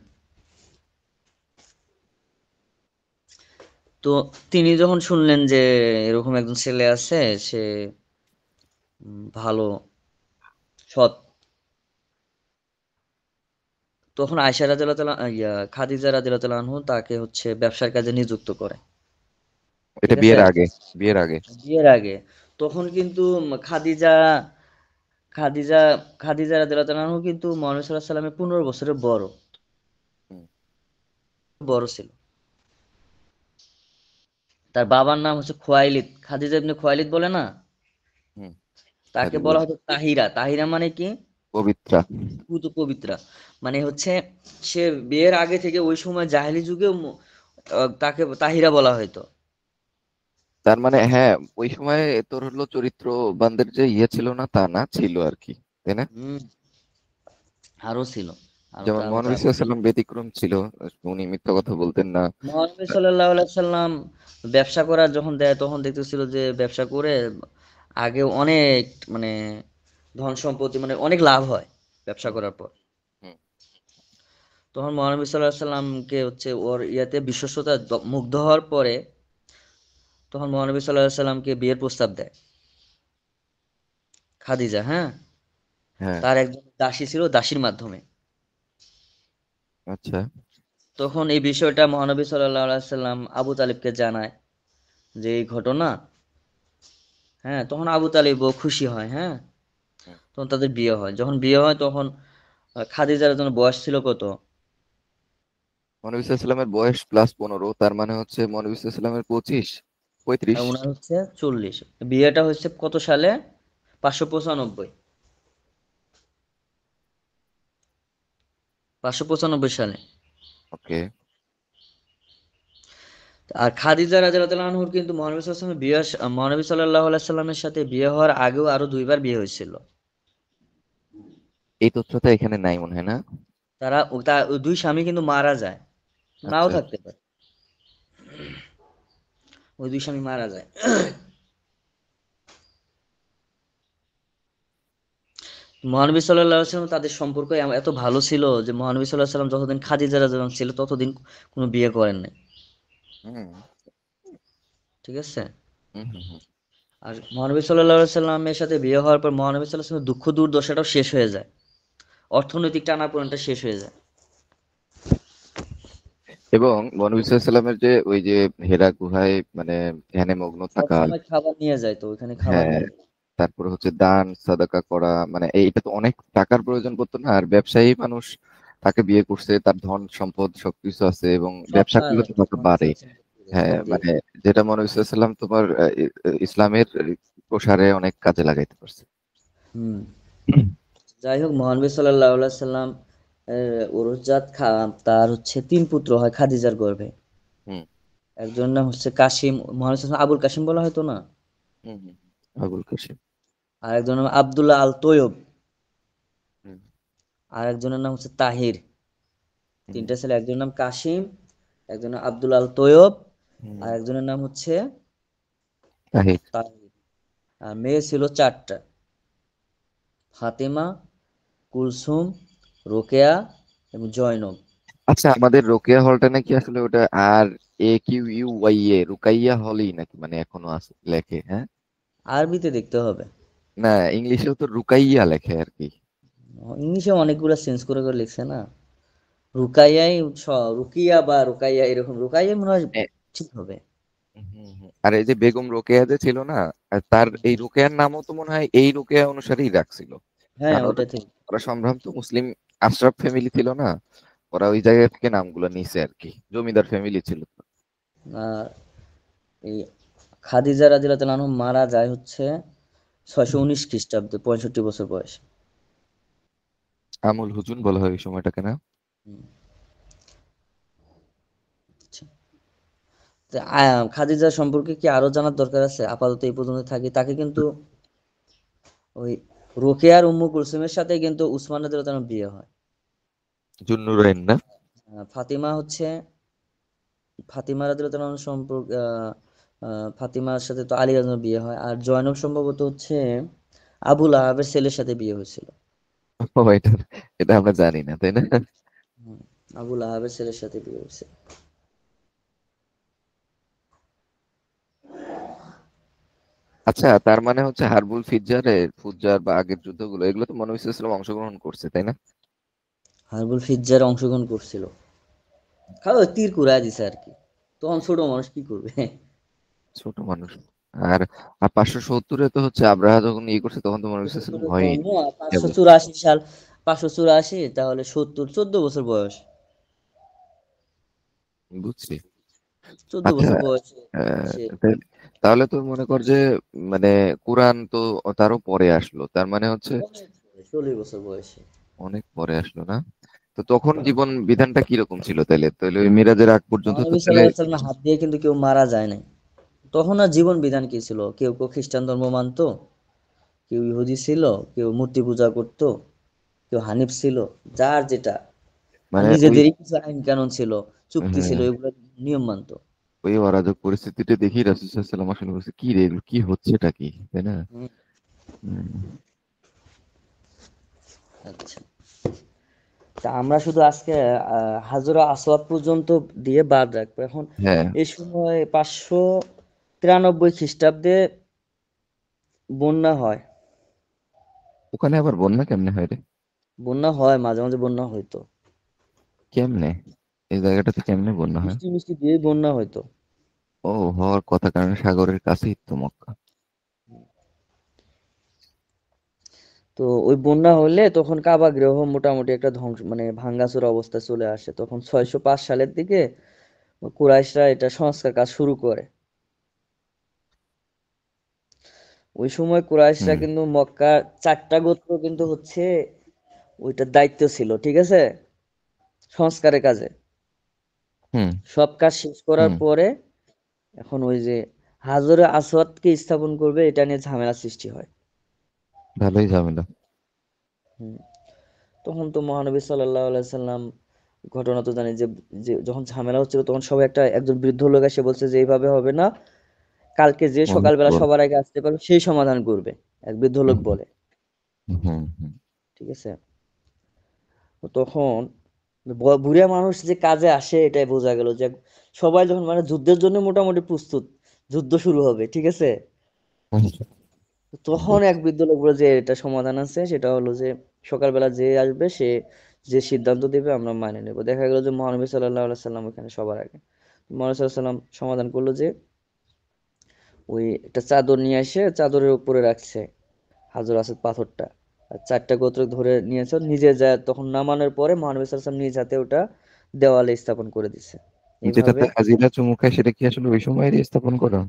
তো তিনি যখন শুনলেন যে এরকম একজন ছেলে আছে, সে ভালো, সৎ, তখন আয়েশা রাদিয়াল্লাহু তাআলা খাদিজা রাদিয়াল্লাহু তাআলা আনহু তাকে হচ্ছে ব্যবসার কাজে নিযুক্ত করে। এটা ঠিক আছে? বিয়ের আগে? বিয়ের আগে? বিয়ের আগে। তখন কিন্তু খাদিজা খাদিজা রাদিয়াল্লাহু তাআলা আনহু কিন্তু মুহাম্মদ সাল্লাল্লাহু আলাইহি ওয়াসাল্লামের 15 বছরের বড়। হুম বড় ছিল। তার বাবার নাম হচ্ছে খুয়াইলিদ। খাদিজা ইবনে খুয়াইলিদ বলে না? হুম তাকে খাদিজা বলা হতো তাহিরা। তাহিরা মানে কি? পবিত্রা। পুত পবিত্রা। মানে হচ্ছে সে বিয়ের আগে থেকে ওই সময় জাহেলি যুগেও তাকে তাহিরা বলা হতো। তার মানে হ্যাঁ, ওই সময় তোর হলো চরিত্রবানদের যে ইয়ে ছিল না তা না, ছিল আর কি, তাই না? হুম, আরো ছিল। আরো যেমন তারও মহানবী তার সাল্লাল্লাহু আলাইহি ওয়াসাল্লাম ব্যতিক্রম ছিল, উনি মিথ্যা কথা বলতেন না। মহানবী সাল্লাল্লাহু আলাইহি সাল্লাম ব্যবসা করার যখন দেয় তখন দেখতেছিল যে ব্যবসা করে আগে অনেক মানে ধন সম্পত্তি মানে অনেক লাভ হয় ব্যবসা হুম, করার পর। হুম। তখন মহানবী সাল্লাল্লাহু আলাইহি সাল্লামকে হচ্ছে ওর ইয়াতে বিশ্বস্ততা মুগ্ধ হওয়ার পরে তখন মহানবী সাল্লাল্লাহু আলাইহি সাল্লামকে বিয়ের প্রস্তাব দেয় খাদিজা, হ্যাঁ? হ্যাঁ। তার একজন দাসী ছিল, দাসীর মাধ্যমে। আচ্ছা। তখন এই বিষয়টা মহানবী সাল্লাল্লাহু আলাইহি সাল্লাম আবু তালিবকে জানায় যে এই ঘটনা। হ্যাঁ, তখন আবু তালিবও খুশি হয়, হ্যাঁ? হুম। তখন তাদের বিয়ে হয়। যখন বিয়ে হয় তখন খাদিজার জন্য বয়স ছিল কত? মহানবী সাল্লাল্লাহু আলাইহি ওয়াসাল্লামের বয়স +15, তার মানে হচ্ছে মহানবী সাল্লাল্লাহু আলাইহি ওয়াসাল্লামের 25, আর 35। উনার হচ্ছে 40। বিয়েটা হচ্ছে কত সালে? 595। 595 সালে। ওকে। আর খাদিজা রাদিয়াল্লাহু আনহুর কিন্তু মহানবী সাল্লাল্লাহু আলাইহি সাল্লামের সাথে বিয়ে হওয়ার আগেও আরো দুইবার বিয়ে হয়েছিল। এই তথ্যটা এখানে নাই মনে হয় না? ওই দুই স্বামী কিন্তু মারা যায়। নাও আচ্ছা। থাকতে পারে। ওই দুই স্বামী মারা যায়। মহানবী সাল্লাল্লাহু আলাইহি ওয়াসাল্লাম তাদের সম্পর্ক এত ভালো ছিল যে মহানবী সাল্লাল্লাহু আলাইহি ওয়াসাল্লাম যতদিন খাদিজা রাদিয়াল্লাহু আনহা ছিল ততদিন কোনো বিয়ে করেন নাই। হুম, ঠিক আছে? হুম, হুম, হুম। আর মহানবী সাল্লাল্লাহু আলাইহি সাল্লামের সাথে বিয়ে হওয়ার পর মহানবী সাল্লাল্লাহু আলাইহি ওয়াসাল্লামের দুঃখ দুর্দশাটাও শেষ হয়ে যায়। অর্থনৈতিক টানাপোড়েনটা শেষ হয়ে যায়। এবং মহানবী সাল্লাল্লাহু আলাইহি ওয়াসাল্লামের যে ওই যে হেরা গুহায় মানে ধ্যানে মগ্ন থাকা, সবসময় খাবার নিয়ে যায় তো ওইখানে খাবার হ্যাঁ, নিয়ে যায়। তারপরে হচ্ছে দান সাদাকা করা, মানে এইটা তো অনেক টাকার প্রয়োজন পড়তো না, আর ব্যবসায়ী মানুষ তাকে বিয়ে করছে, তার ধন সম্পদ সবকিছু আছে এবং সব ব্যবসা করলে তো টাকা মহানবী বাড়ে। সাল্লাল্লাহু আলাইহি ওয়াসাল্লাম দিয়ে গেছে, হ্যাঁ, সব দিয়ে মানে গেছে। যেটা মহানবী সাল্লাল্লাহু আলাইহি ওয়াসাল্লাম তোমার ইসলামের প্রসারে অনেক কাজে লাগাইতে পারছে। হুম। যাই হোক মহানবী সাল্লাল্লাহু আলাইহি সাল্লাম ওরসজাত তার হচ্ছে 3 পুত্র হয় খাদিজার গর্ভে। হুম, একজনের নাম হচ্ছে কাসিম, মহানবী সাল্লাল্লাহু আবুল কাসিম বলা হয়তো না? হুম, হুম। আবুল কাসিম। আর একজনের নাম আব্দুল্লাহ আল তৈয়ব। হুম, আর একজনের নাম হচ্ছে তাহির। হুম, তিনটা ছেলে, একজনের নাম কাসিম, একজনের আব্দুল আল তৈয়ব, হুম। আর একজনের নাম হচ্ছে তাহির। তাহির। আর মেয়ে ছিল 4টা: ফাতেমা, কুলসুম, রোকেয়া এবং জয়নব। আচ্ছা, আমাদের রোকেয়া হলটা নাকি আসলে ওটা RAQUYA রুকাইয়া হলই নাকি, মানে এখনো আছে লেখে, হ্যাঁ? আরবিতে দেখতে হবে। না, ইংলিশেও তো রুকাইয়া লেখে আর কি। ইংলিশে অনেকগুলো চেঞ্জ করে করে লিখছে না? রুকাইয়াই রুকিয়া বা রুকাইয়া, এরকম রুকাইয়া মনে হয় এ- ঠিক হবে। হুম, হুম। আর এই যে বেগম রোকেয়া যে ছিল না, আর তার এই রোকেয়ার নামও তো মনে হয় এই রোকেয়া অনুসারেই রাখছিল। হ্যাঁ, কারণ ওরা ওটা ঠিক। ওরা সম্ভ্রান্ত মুসলিম আশরাফ ফ্যামিলি ছিল না, ওরা ওই জায়গা থেকে নামগুলো নিছে আর কি, জমিদার ফ্যামিলি ছিল তো। আর এই খাদিজা রাদিয়াল্লাহু আনহা মারা যায় হচ্ছে 619 খ্রিস্টাব্দে, 65 বছর বয়সে। আমুল হুজুন বলা হয় ওই সময়টাকে, না? হুম, আচ্ছা। তো খাদিজা সম্পর্কে কি আরো জানার দরকার আছে? আপাতত এই পর্যন্ত থাকি। তাকে কিন্তু ওই রোকেয়ার উম্মু কুলসুমের সাথে কিন্তু উসমান রাদিয়াল্লাহু আনহু বিয়ে হয়। জুন্নুরাইন, না? ফাতিমা হচ্ছে ফাতিমা রাদিয়াল্লাহু আনহা সম্পর্ক ফাতিমার সাথে তো আলী রাদিয়াল্লাহু আনহুর বিয়ে হয়। আর জয়নব সম্ভবত হচ্ছে আবুল আহাবের ছেলের সাথে বিয়ে হয়েছিল। ও, এটা এটা আমরা জানি না, তাই না? হুম, আবুল আহাবের ছেলের সাথে বিয়ে হয়েছে। আচ্ছা, তার মানে হচ্ছে হারবুল ফুজ্জার বা আগের যুদ্ধগুলো, এগুলো তো মহানবী সাল্লাল্লাহু আলাইহি ওয়াসাল্লাম অংশগ্রহণ করছে, তাই না? হারবুল ফিজ্জার অংশগ্রহণ করছিল। খালি তীর কুড়ায় দিছে আর কি। তখন ছোট মানুষ কি করবে? ছোট মানুষ। আর আর 570-এ তো হচ্ছে আব্রাহা যখন ইয়ে করছে তখন তো মহানবী সাল্লাল্লাহু আলাইহি ওয়াসাল্লাম 75 ভয়ে জন্ম আর কেবল। 584 সাল, 584 তাহলে 70, 14 বছর বয়স। বুঝছি। চোদ্দ আচ্ছা, বছর বয়সে আহ, সে তাহলে তো মনে কর যে মানে কোরআন তো তারও পরে আসলো, তার মানে হচ্ছে অনেক পরে, 16 বছর বয়সে। অনেক পরে আসলো না? তো তখন জীবন বিধানটা কিরকম ছিল তাইলে? তাহলে ওই মিরাজের আগ পর্যন্ত তো মহানবী তাহলে সাল্লাল্লাহু আলাইহি ওয়াসাল্লামের হাত দিয়ে কিন্তু কেউ মারা যায় নাই। তখন আর জীবন বিধান কি ছিল? কেউ কেউ খ্রিস্টান ধর্ম মানতো, কেউ ইহুদি ছিল, কেউ মূর্তি পূজা করত, কেউ হানিফ ছিল, যার যেটা। আর মানে ওই নিজেদেরই কিছু আইন কানুন ছিল, চুক্তি ছিল, হ্যাঁ, এগুলো নিয়ম মানতো। ওই অরাজক পরিস্থিতিটা দেখি রাসূল সাল্লাল্লাহু আলাইহি ওয়াসাল্লাম আসলে বলছে কি রে, এগুলো কি হচ্ছেটা কি, তাই না? হুম, হুম, আচ্ছা। তা আমরা শুধু আজকে হাজরা আসওয়াদ পর্যন্ত দিয়ে বাদ রাখবো। এখন হ্যাঁ, এই সময় 593 খ্রিস্টাব্দে বন্যা হয়। ওখানে আবার বন্যা কেমনে হয় রে? বন্যা হয়, মাঝে মাঝে বন্যা হইতো। কেমনে? এই জায়গাটাতে কেমনে বন্যা হয়? বৃষ্টি মিষ্টি দিয়ে বন্যা হইতো। ও, হওয়ার কথা, কারণ সাগরের কাছেই তো মক্কা। তো ওই বন্যা হলে তখন কাবা গৃহ মোটামুটি একটা ধ্বংস মানে ভাঙ্গাচোরা অবস্থা চলে আসে। তখন 605 সালের দিকে কুরাইশরা এটা সংস্কার কাজ শুরু করে। ওই সময় কুরাইশরা হুম, কিন্তু মক্কার 4টা গোত্র কিন্তু হচ্ছে ওইটার দায়িত্ব ছিল, ঠিক আছে, সংস্কারের কাজে। হুম, সব কাজ শেষ করার হুম, পরে এখন ওই যে হাজরে আসওয়াদকে স্থাপন করবে এটা নিয়ে ঝামেলা সৃষ্টি হয়। ভালোই ঝামেলা। হুম। তখন তো মহানবী সাল্লাল্লাহু আলাইহি সাল্লাম, ঘটনা তো জানি যে যে যখন ঝামেলা হচ্ছিল তখন সবাই একজন বৃদ্ধ লোক এসে বলছে যে এইভাবে হবে না, কালকে যে অনেক সকালবেলা বড়। সবার আগে আসতে পারবে সেই সমাধান করবে, এক বৃদ্ধ লোক হুম, বলে। হুম, হুম। ঠিক আছে। তো তখন বুড়া মানুষ যে কাজে আসে এটাই বোঝা গেল যে সবাই যখন মানে যুদ্ধের জন্য মোটামুটি প্রস্তুত, যুদ্ধ শুরু হবে, ঠিক আছে। হুম, তো তখন এক বুঝছি। বৃদ্ধ লোক বলে যে এটা সমাধান আছে, সেটা হলো যে সকালবেলা যে আসবে সে যে সিদ্ধান্ত দেবে আমরা মানে নেব। দেখা গেল যে মহানবী সাল্লাল্লাহু আলাইহি সাল্লাম ওখানে সবার আগে। মহানবী সাল্লাল্লাহু আলাইহি সাল্লাম সমাধান করলো যে ওই একটা চাদর নিয়ে এসে চাদরের উপরে রাখছে হাজর আসেদ পাথরটা। আর 4টা গোত্র ধরে নিয়েছে, নিজে যায় তখন নামানোর পরে মহানবী সাল্লাল্লাহু আলাইহি সাল্লাম নিজ হাতে ওটা দেওয়ালে স্থাপন করে দিছে। এইভাবে। যেটাতে হাজিরা চুমু খায় সেটা কি আসলে ওই সময়েরই স্থাপন করা?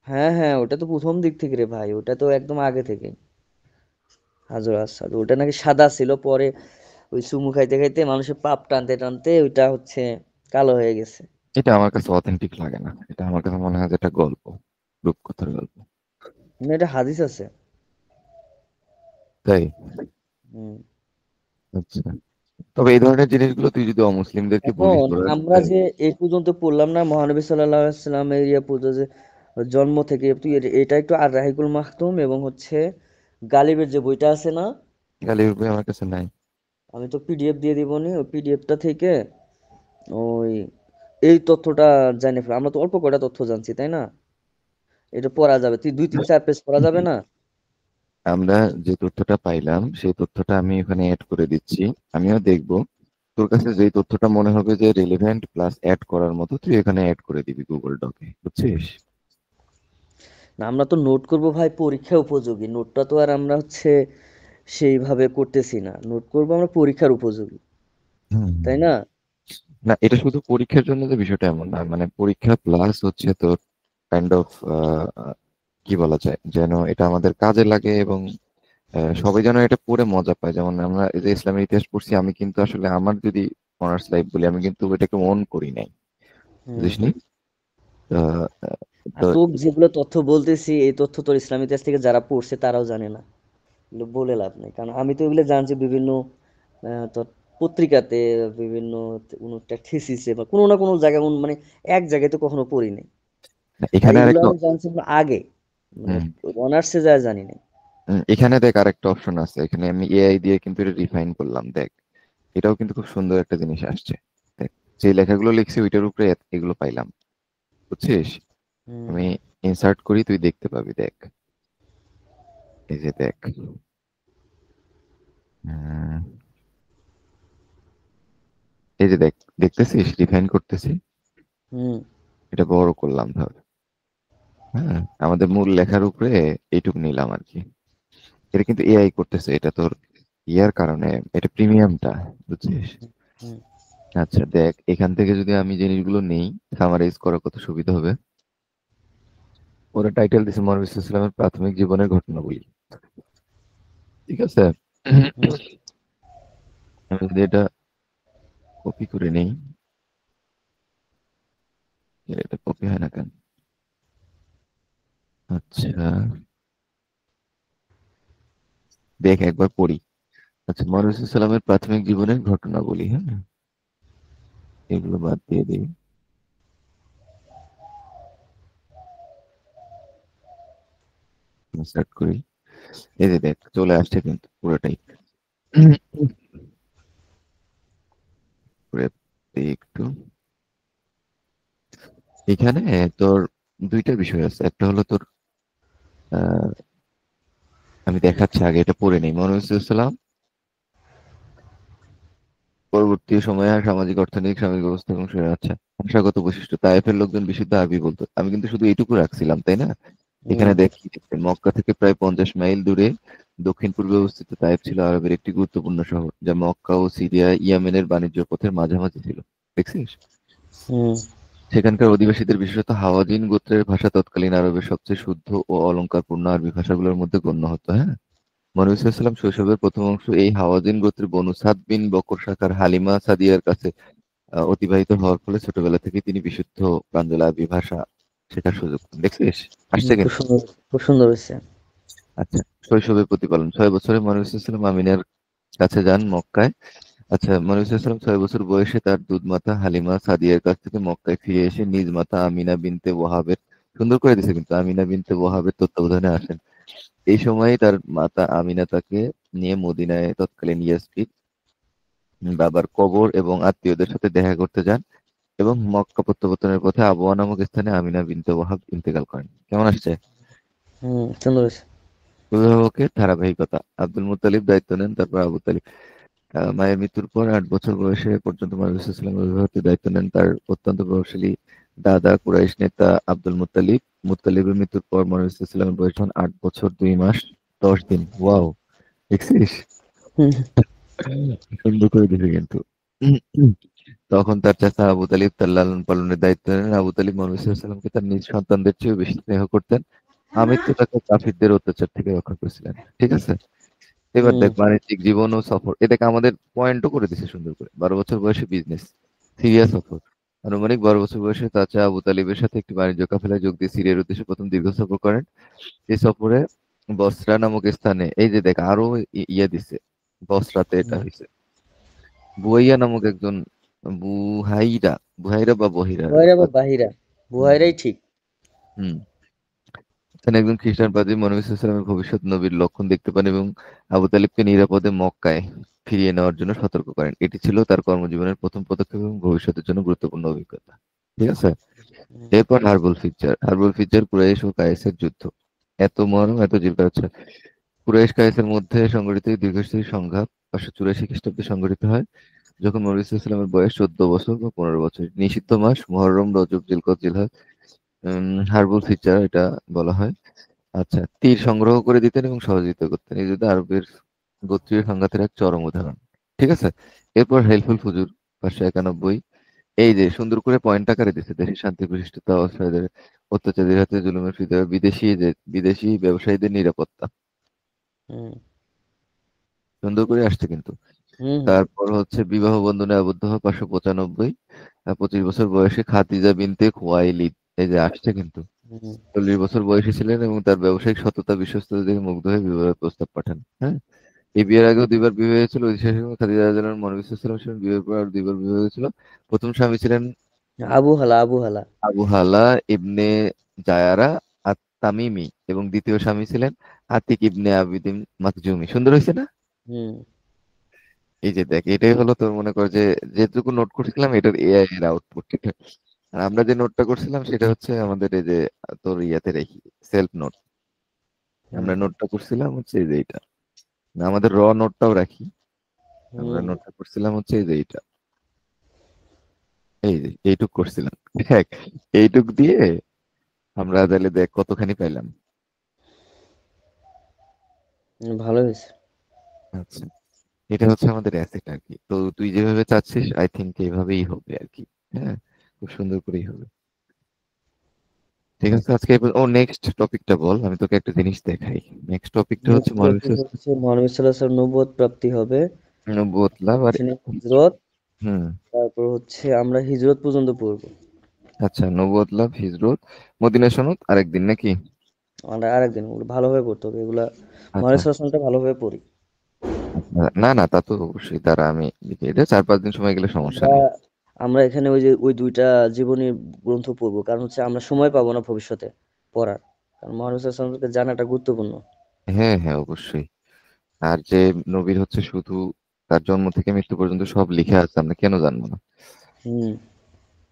হ্যাঁ হ্যাঁ, ওটা তো প্রথম দিক থেকে রে ভাই, ওটা তো একদম আগে থেকে হাজর আসাদ ওটা নাকি সাদা ছিল, পরে ওই চুমু খাইতে খাইতে মানুষের পাপ টানতে টানতে ওইটা হচ্ছে কালো হয়ে গেছে। এটা আমার কাছে অথেন্টিক লাগে না, এটা আমার কাছে মনে হয় যে এটা গল্প, রূপকথার গল্প। না, এটা হাদিস আছে। তাই? হুম। আচ্ছা, তবে এই ধরনের জিনিসগুলো তুই যদি অমুসলিমদেরকে বলিস, এখন ওরা আমরা যে এই পর্যন্ত পড়লাম না মহানবী সাল্লাল্লাহু আলাইহি সাল্লামের ইয়ে পূজা যে জন্ম থেকে তুই এটা একটু আর রাহিকুল মাহতুম এবং হচ্ছে গালিবের যে বইটা আছে না, গালিব ভাই আমার কাছে নাই। আমি তো পিডিএফ দিয়ে দিব নি, ওই পিডিএফটা থেকে ওই এই তথ্যটা জানি ফেলা। আমরা তো অল্প কয়টা তথ্য জানছি তাই না, এটা পড়া যাবে, তুই 2 3 4 পেজ পড়া যাবে না। আমরা যে তথ্যটা পাইলাম সেই তথ্যটা আমি ওখানে অ্যাড করে দিচ্ছি, আমিও দেখবো। তোর কাছে যেই তথ্যটা মনে হবে যে রিলেভেন্ট প্লাস অ্যাড করার মতো, তুই এখানে অ্যাড করে দিবি গুগল ডকে, বুঝছিস? না, আমরা তো নোট করব ভাই, পরীক্ষা উপযোগী নোটটা তো আর আমরা হচ্ছে সেইভাবে করতেছি না, নোট করব আমরা পরীক্ষার উপযোগী, হুম। তাই না? না, এটা শুধু পরীক্ষার জন্য যে বিষয়টা এমন না, মানে পরীক্ষা প্লাস হচ্ছে তোর কাইন্ড অফ কি বলা যায়, যেন এটা আমাদের কাজে লাগে এবং সবাই যেন এটা পড়ে মজা পায়। যেমন আমরা এই যে ইসলামের ইতিহাস পড়ছি, আমি কিন্তু আসলে আমার যদি অনার্স লাইফ বলি, আমি কিন্তু এটাকে মন করি নাই, হুম। বুঝিসনি? আহ, আর তো তো যেগুলো তথ্য বলতেছি এই তথ্য তোর ইসলাম ইতিহাস থেকে যারা পড়ছে তারাও জানে না, এগুলো বলে লাভ নেই, কারণ আমি তো এগুলো জানছি বিভিন্ন তোর পত্রিকাতে, বিভিন্ন কোনো একটা থিসিসে বা কোনো না কোনো জায়গায় মানে এক জায়গায় তো কখনো পড়ি নাই। আর এখানে এগুলো আরেকটা আমি জানছি হলো আগে, মানে হুম, অনার্সে যায় জানি না। এখানে দেখ আরেকটা অপশন আছে, এখানে আমি এআই দিয়ে কিন্তু এটা রিফাইন করলাম, দেখ। এটাও কিন্তু খুব সুন্দর একটা জিনিস আসছে, দেখ। যে লেখাগুলো লিখছি ওইটার উপরে এগুলো পাইলাম, বুঝছিস? হুম। আমি ইনসার্ট করি, তুই দেখতে পাবি, দেখ। এই যে দেখ, উম, এই যে দেখ, দেখতেছিস রিফাইন করতেছি। হুম। এটা বড় করলাম ধর, হ্যাঁ, আমাদের মূল লেখার উপরে এইটুকু নিলাম আর কি। এটা কিন্তু এআই করতেছে, এটা তোর ইয়ার কারণে, এটা প্রিমিয়ামটা, বুঝছিস? হুম। আচ্ছা দেখ, এখান থেকে যদি আমি জিনিসগুলো নেই, সামারাইজ করা কত সুবিধা হবে। ওরা টাইটেল দিছে মহানবী সাল্লাল্লাহু আলাইহি ওয়াসাল্লামের প্রাথমিক জীবনের ঘটনাবলী। ঠিক আছে। হুম আমি যদি এটা কপি করে নেই, এটা কপি হয় না কেন? আচ্ছা, দেখ একবার পড়ি। আচ্ছা, মহানবী সাল্লাল্লাহু আলাইহি ওয়াসাল্লামের প্রাথমিক জীবনের ঘটনাবলী, হ্যাঁ, এগুলো বাদ দিয়ে দিই। স্টার্ট করি। এই যে দেখ, চলে আসছে কিন্তু পুরোটাই। পরে দেখি একটু। এখানে তোর দুইটা বিষয় আছে, একটা হলো তোর আহ, আমি দেখাচ্ছি, আগে এটা পড়ে নেই। মহানবী সাল্লাল্লাহু আলাইহি ওয়াসাল্লাম পরবর্তী সময়ে সামাজিক, অর্থনৈতিক, সামাজিক ব্যবস্থা এবং আচ্ছা, ভাষাগত বৈশিষ্ট্য। তায়েফের লোকজন বিশুদ্ধ আরবি বলতো। আমি কিন্তু শুধু এইটুকু রাখছিলাম, তাই না? হুম এখানে দেখি, মক্কা থেকে প্রায় 50 মাইল দূরে দক্ষিণ পূর্বে অবস্থিত তায়েফ ছিল আরবের একটি গুরুত্বপূর্ণ শহর, যা মক্কা ও সিরিয়া ইয়েমেনের বাণিজ্য পথের মাঝামাঝি ছিল। দেখছিস? হুম সেখানকার অধিবাসীদের, বিশেষত হাওয়াযিন গোত্রের ভাষা তৎকালীন আরবের সবচেয়ে শুদ্ধ ও অলংকারপূর্ণ আরবি ভাষাগুলোর মধ্যে গণ্য হতো। হ্যাঁ, নবী সাল্লাল্লাহু শৈশবের প্রথম অংশ এই হাওয়াযিন গোত্রের বনু সাদ বিন বকর শাখার হালিমা সাদিয়ার কাছে অতিবাহিত হওয়ার ফলে ছোটবেলা থেকে তিনি বিশুদ্ধ প্রাঞ্জল আরবি ভাষা শেখার সুযোগ পান। দেখছিস? আসছে খুব কিন্তু। সুন্দর, খুব সুন্দর হয়েছে। আচ্ছা, শৈশবের প্রতিপালন। 6 বছরে নবী সাল্লাল্লাহু আমিনার কাছে যান মক্কায়। আচ্ছা, নবী সাল্লাল্লাহু 6 বছর বয়সে তার দুধ মাতা হালিমা সাদিয়ার কাছ থেকে মক্কায় ফিরে এসে নিজ মাতা আমিনা বিনতে ওয়াহাবের, সুন্দর করে দিছে কিন্তু, আমিনা বিনতে ওয়াহাবের তত্ত্বাবধানে আসেন। এই সময় তার মাতা আমিনা তাকে নিয়ে মদিনায় তৎকালীন ইয়াসরিব, বাবার কবর এবং আত্মীয়দের সাথে দেখা করতে যান এবং মক্কা প্রত্যাবর্তনের পথে আবওয়া নামক স্থানে আমিনা বিনতে ওয়াহাব ইন্তেকাল করেন। কেমন আসছে? সুন্দর হয়েছে। অভিভাবকের ধারাবাহিকতা। আব্দুল মুত্তালিব দায়িত্ব নেন, তারপর আবু তালিব। মায়ের মৃত্যুর পর 8 বছর বয়সে পর্যন্ত নবী সাল্লাল্লাহু আলাইহি ওয়াসাল্লামের অভিভাবকের দায়িত্ব নেন তার অত্যন্ত প্রভাবশালী দাদা কুরাইশ নেতা আব্দুল মুত্তালিব। মুত্তালিবের মৃত্যুর পর নবী সাল্লাল্লাহু আলাইহি ওয়াসাল্লামের বয়স তখন 8 বছর 2 মাস 10 দিন। ওয়াও, দেখছিস? হুম সুন্দর করে দিছে কিন্তু। তখন তার চাচা আবু তালিব তার লালন পালনের দায়িত্ব নেন। আবু তালিব নবী সাল্লাল্লাহু আলাইহি ওয়াসাল্লামকে তার নিজ সন্তানদের চেয়েও বেশি স্নেহ করতেন। আমৃত্যু তাকে কাফিরদের অত্যাচার থেকে রক্ষা করেছিলেন। ঠিক আছে। এবার হুম দেখ, বাণিজ্যিক জীবন ও সফর। এটাকে আমাদের পয়েন্টও করে দিছে সুন্দর করে। 12 বছর বয়সে বিজনেস, সিরিয়া সফর। আনুমানিক 12 বছর বয়সে চাচা আবু তালিবের সাথে একটি বাণিজ্য কাফেলায় যোগ দিয়ে সিরিয়ার উদ্দেশ্যে প্রথম দীর্ঘ সফর করেন। এই সফরে বসরা নামক স্থানে, এই যে দেখ আরো ইয়া দিছে, বসরাতে এটা হুম। হয়েছে। বুয়াইয়া নামক একজন, বুহাইরা, বুহাইরা বা বহিরা, বুহাইরা বা বাহিরা, হুম বুহাইরাই ঠিক। হুম, এখানে একজন খ্রিস্টান পাদ্রী নবী সাল্লাল্লাহু আলাইহি ওয়াসাল্লামের ভবিষ্যৎ নবীর লক্ষণ দেখতে পান এবং আবু তালিবকে নিরাপদে মক্কায় ফিরিয়ে নেওয়ার জন্য সতর্ক করেন। এটি ছিল তার কর্মজীবনের প্রথম পদক্ষেপ এবং ভবিষ্যতের জন্য গুরুত্বপূর্ণ অভিজ্ঞতা। ঠিক আছে। হুম এরপর হারবুল ফিচার। হারবুল ফিচার কুরাইশ ও কায়েসের যুদ্ধ। এত মনোরম, এত জীবকা। আচ্ছা, কুরাইশ কায়েসের মধ্যে সংঘটিত এই দীর্ঘস্থায়ী সংঘাত 584 খ্রিস্টাব্দে সংঘটিত হয়, যখন নবী সাল্লাল্লাহু আলাইহি ওয়াসাল্লামের বয়স 14 বছর বা 15 বছর। নিষিদ্ধ মাস মুহররম, রজব, জিলকদ, জিলহজ। হার্বুল ফিচার এটা বলা হয়। আচ্ছা, তীর সংগ্রহ করে দিতেন এবং সহযোগিতা করতেন। এই যুদ্ধে আরবের গোত্রীয় সংঘাতের এক চরম উদাহরণ। ঠিক আছে। এরপর হেলফুল ফুজুর 591। এই যে সুন্দর করে পয়েন্ট আকারে দিচ্ছে, দেশের শান্তি প্রতিষ্ঠাতা, অস্ত্রধারীদের অত্যাচারীদের হাতে জুলুমের বিরুদ্ধে বিদেশি ব্যবসায়ীদের নিরাপত্তা। হুম সুন্দর করে আসছে কিন্তু। হুম তারপর হচ্ছে বিবাহ বন্ধনে আবদ্ধ হওয়া 595। 25 বছর বয়সে খাদিজা বিনতে খুয়াইলিদ, এই যে আসছে কিন্তু। হুম 40 বছর বয়সী ছিলেন এবং তার ব্যবসায়িক সততা, বিশ্বস্ততা দেখে মুগ্ধ হয়ে বিবাহের প্রস্তাব পাঠান। হ্যাঁ, এই বিয়ের আগেও 2 বার বিবাহ হয়েছিল। ঐতিহাসিক খাদিজা রাদিয়াল্লাহু আনহা নবী সাল্লাল্লাহু আলাইহি ওয়াসাল্লাম বিয়ের পর আর 2 বার বিবাহ হয়েছিল। প্রথম স্বামী ছিলেন আবু হালা, আবু হালা। আবু হালা ইবনে জায়ারা আত-তামিমি এবং দ্বিতীয় স্বামী ছিলেন আতিক ইবনে আবিদিন মাখজুমি। সুন্দর হয়েছে না? হুম এই যে দেখ, এটাই হলো তোর, মনে কর যে যেটুকু নোট করছিলাম এটার এআই এর আউটপুট। ঠিক আছে। আর আমরা যে নোটটা করছিলাম সেটা হচ্ছে আমাদের এই যে তোর ইয়াতে রেখি, সেলফ নোট। আমরা হুম নোটটা করছিলাম হচ্ছে এই যে এইটা। না, আমাদের র নোটটাও রাখি। আমরা হুম নোটটা করছিলাম হচ্ছে এই যে এইটা। এই যে এইটুক করছিলাম। দেখ, এইটুক দিয়ে আমরা তাহলে দেখ কতখানি পাইলাম। ভালো হয়েছে। আচ্ছা, এটা হচ্ছে আমাদের অ্যাসেট আর কি। তো তুই যেভাবে চাচ্ছিস আই থিঙ্ক এইভাবেই হবে আর কি। হ্যাঁ, খুব সুন্দর করেই হবে। ঠিক আছে, আজকে ও নেক্সট টপিকটা বল, আমি তোকে একটা জিনিস দেখাই। নেক্সট টপিকটা হচ্ছে নেক্সট টপিক হচ্ছে মহানবী সাল্লাল্লাহু আলাইহি ওয়াসাল্লাম নবুয়ত প্রাপ্তি হবে, নবুয়ত লাভ আর সেখানে হিজরত, হুম। তারপর হচ্ছে আমরা হিজরত পর্যন্ত পড়বো। আচ্ছা, নবুয়ত লাভ, হিজরত, মদিনা সনদ আরেকদিন নাকি? আমরা আরেকদিন ওগুলো ভালোভাবে পড়তে হবে, এগুলা আচ্ছা মহানবী সাল্লাল্লাহু আলাইহি ওয়াসাল্লামটা ভালোভাবে পড়ি। আচ্ছা, না না, তা তো অবশ্যই, তারা আমি লিখে এটা 4-5 দিন সময় গেলে সমস্যা আমরা নেই। আমরা এখানে ওই যে ওই দুইটা জীবনী গ্রন্থ পড়বো, কারণ হচ্ছে আমরা সময় পাবো না ভবিষ্যতে পড়ার, কারণ মহানবী সাল্লাল্লাহু আলাইহি ওয়াসাল্লামকে জানাটা গুরুত্বপূর্ণ। হ্যাঁ হ্যাঁ, অবশ্যই। আর যে নবীর হচ্ছে শুধু তার জন্ম থেকে মৃত্যু পর্যন্ত সব লিখে আছে, আমরা কেন জানবো না? হুম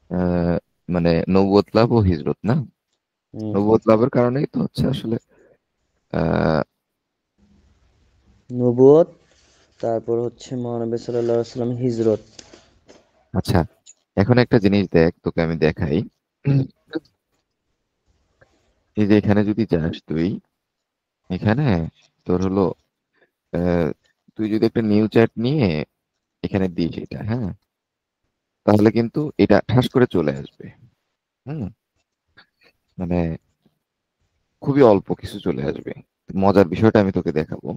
আহ, মানে নবুয়ত লাভ ও হিজরত না, হুম। নবুয়ত লাভের কারণেই তো হচ্ছে আসলে আহ নবুয়ত, তারপর হচ্ছে মহানবী সাল্লাল্লাহু আলাইহি ওয়াসাল্লাম হিজরত। আচ্ছা, এখন একটা জিনিস দেখ, তোকে আমি দেখাই। উম, এই যে এখানে যদি যাস তুই, এখানে তোর হলো আহ, তুই যদি একটা নিউ চ্যাট নিয়ে এখানে দিস এটা, হ্যাঁ, তাহলে কিন্তু এটা ঠাস করে চলে আসবে। হুম, মানে খুবই অল্প কিছু চলে আসবে। মজার বিষয়টা আমি তোকে দেখাবো।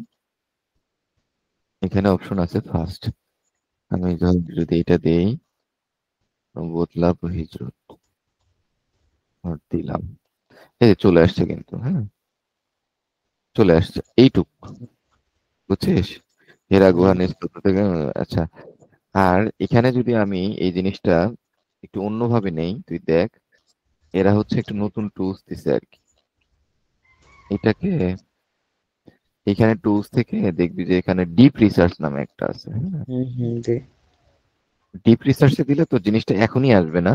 এখানে অপশন আছে ফার্স্ট, আমি যদি এটা দেই, বদলাব হিজরত আর দিলাম, এই যে চলে আসছে কিন্তু, হ্যাঁ, চলে আসছে এইটুক, বুঝছিস? হেরা গুহা হুম নিস্তব্ধ থেকে আচ্ছা। আর এখানে যদি আমি এই জিনিসটা একটু অন্যভাবে নেই, তুই দেখ, এরা হচ্ছে একটু নতুন টুলস দিছে আর কি এটাকে। এখানে টুলস থেকে দেখবি যে এখানে ডিপ রিসার্চ নামে একটা আছে, হ্যাঁ। জি। ডিপ রিসার্চে দিলে তো জিনিসটা এখনই আসবে না,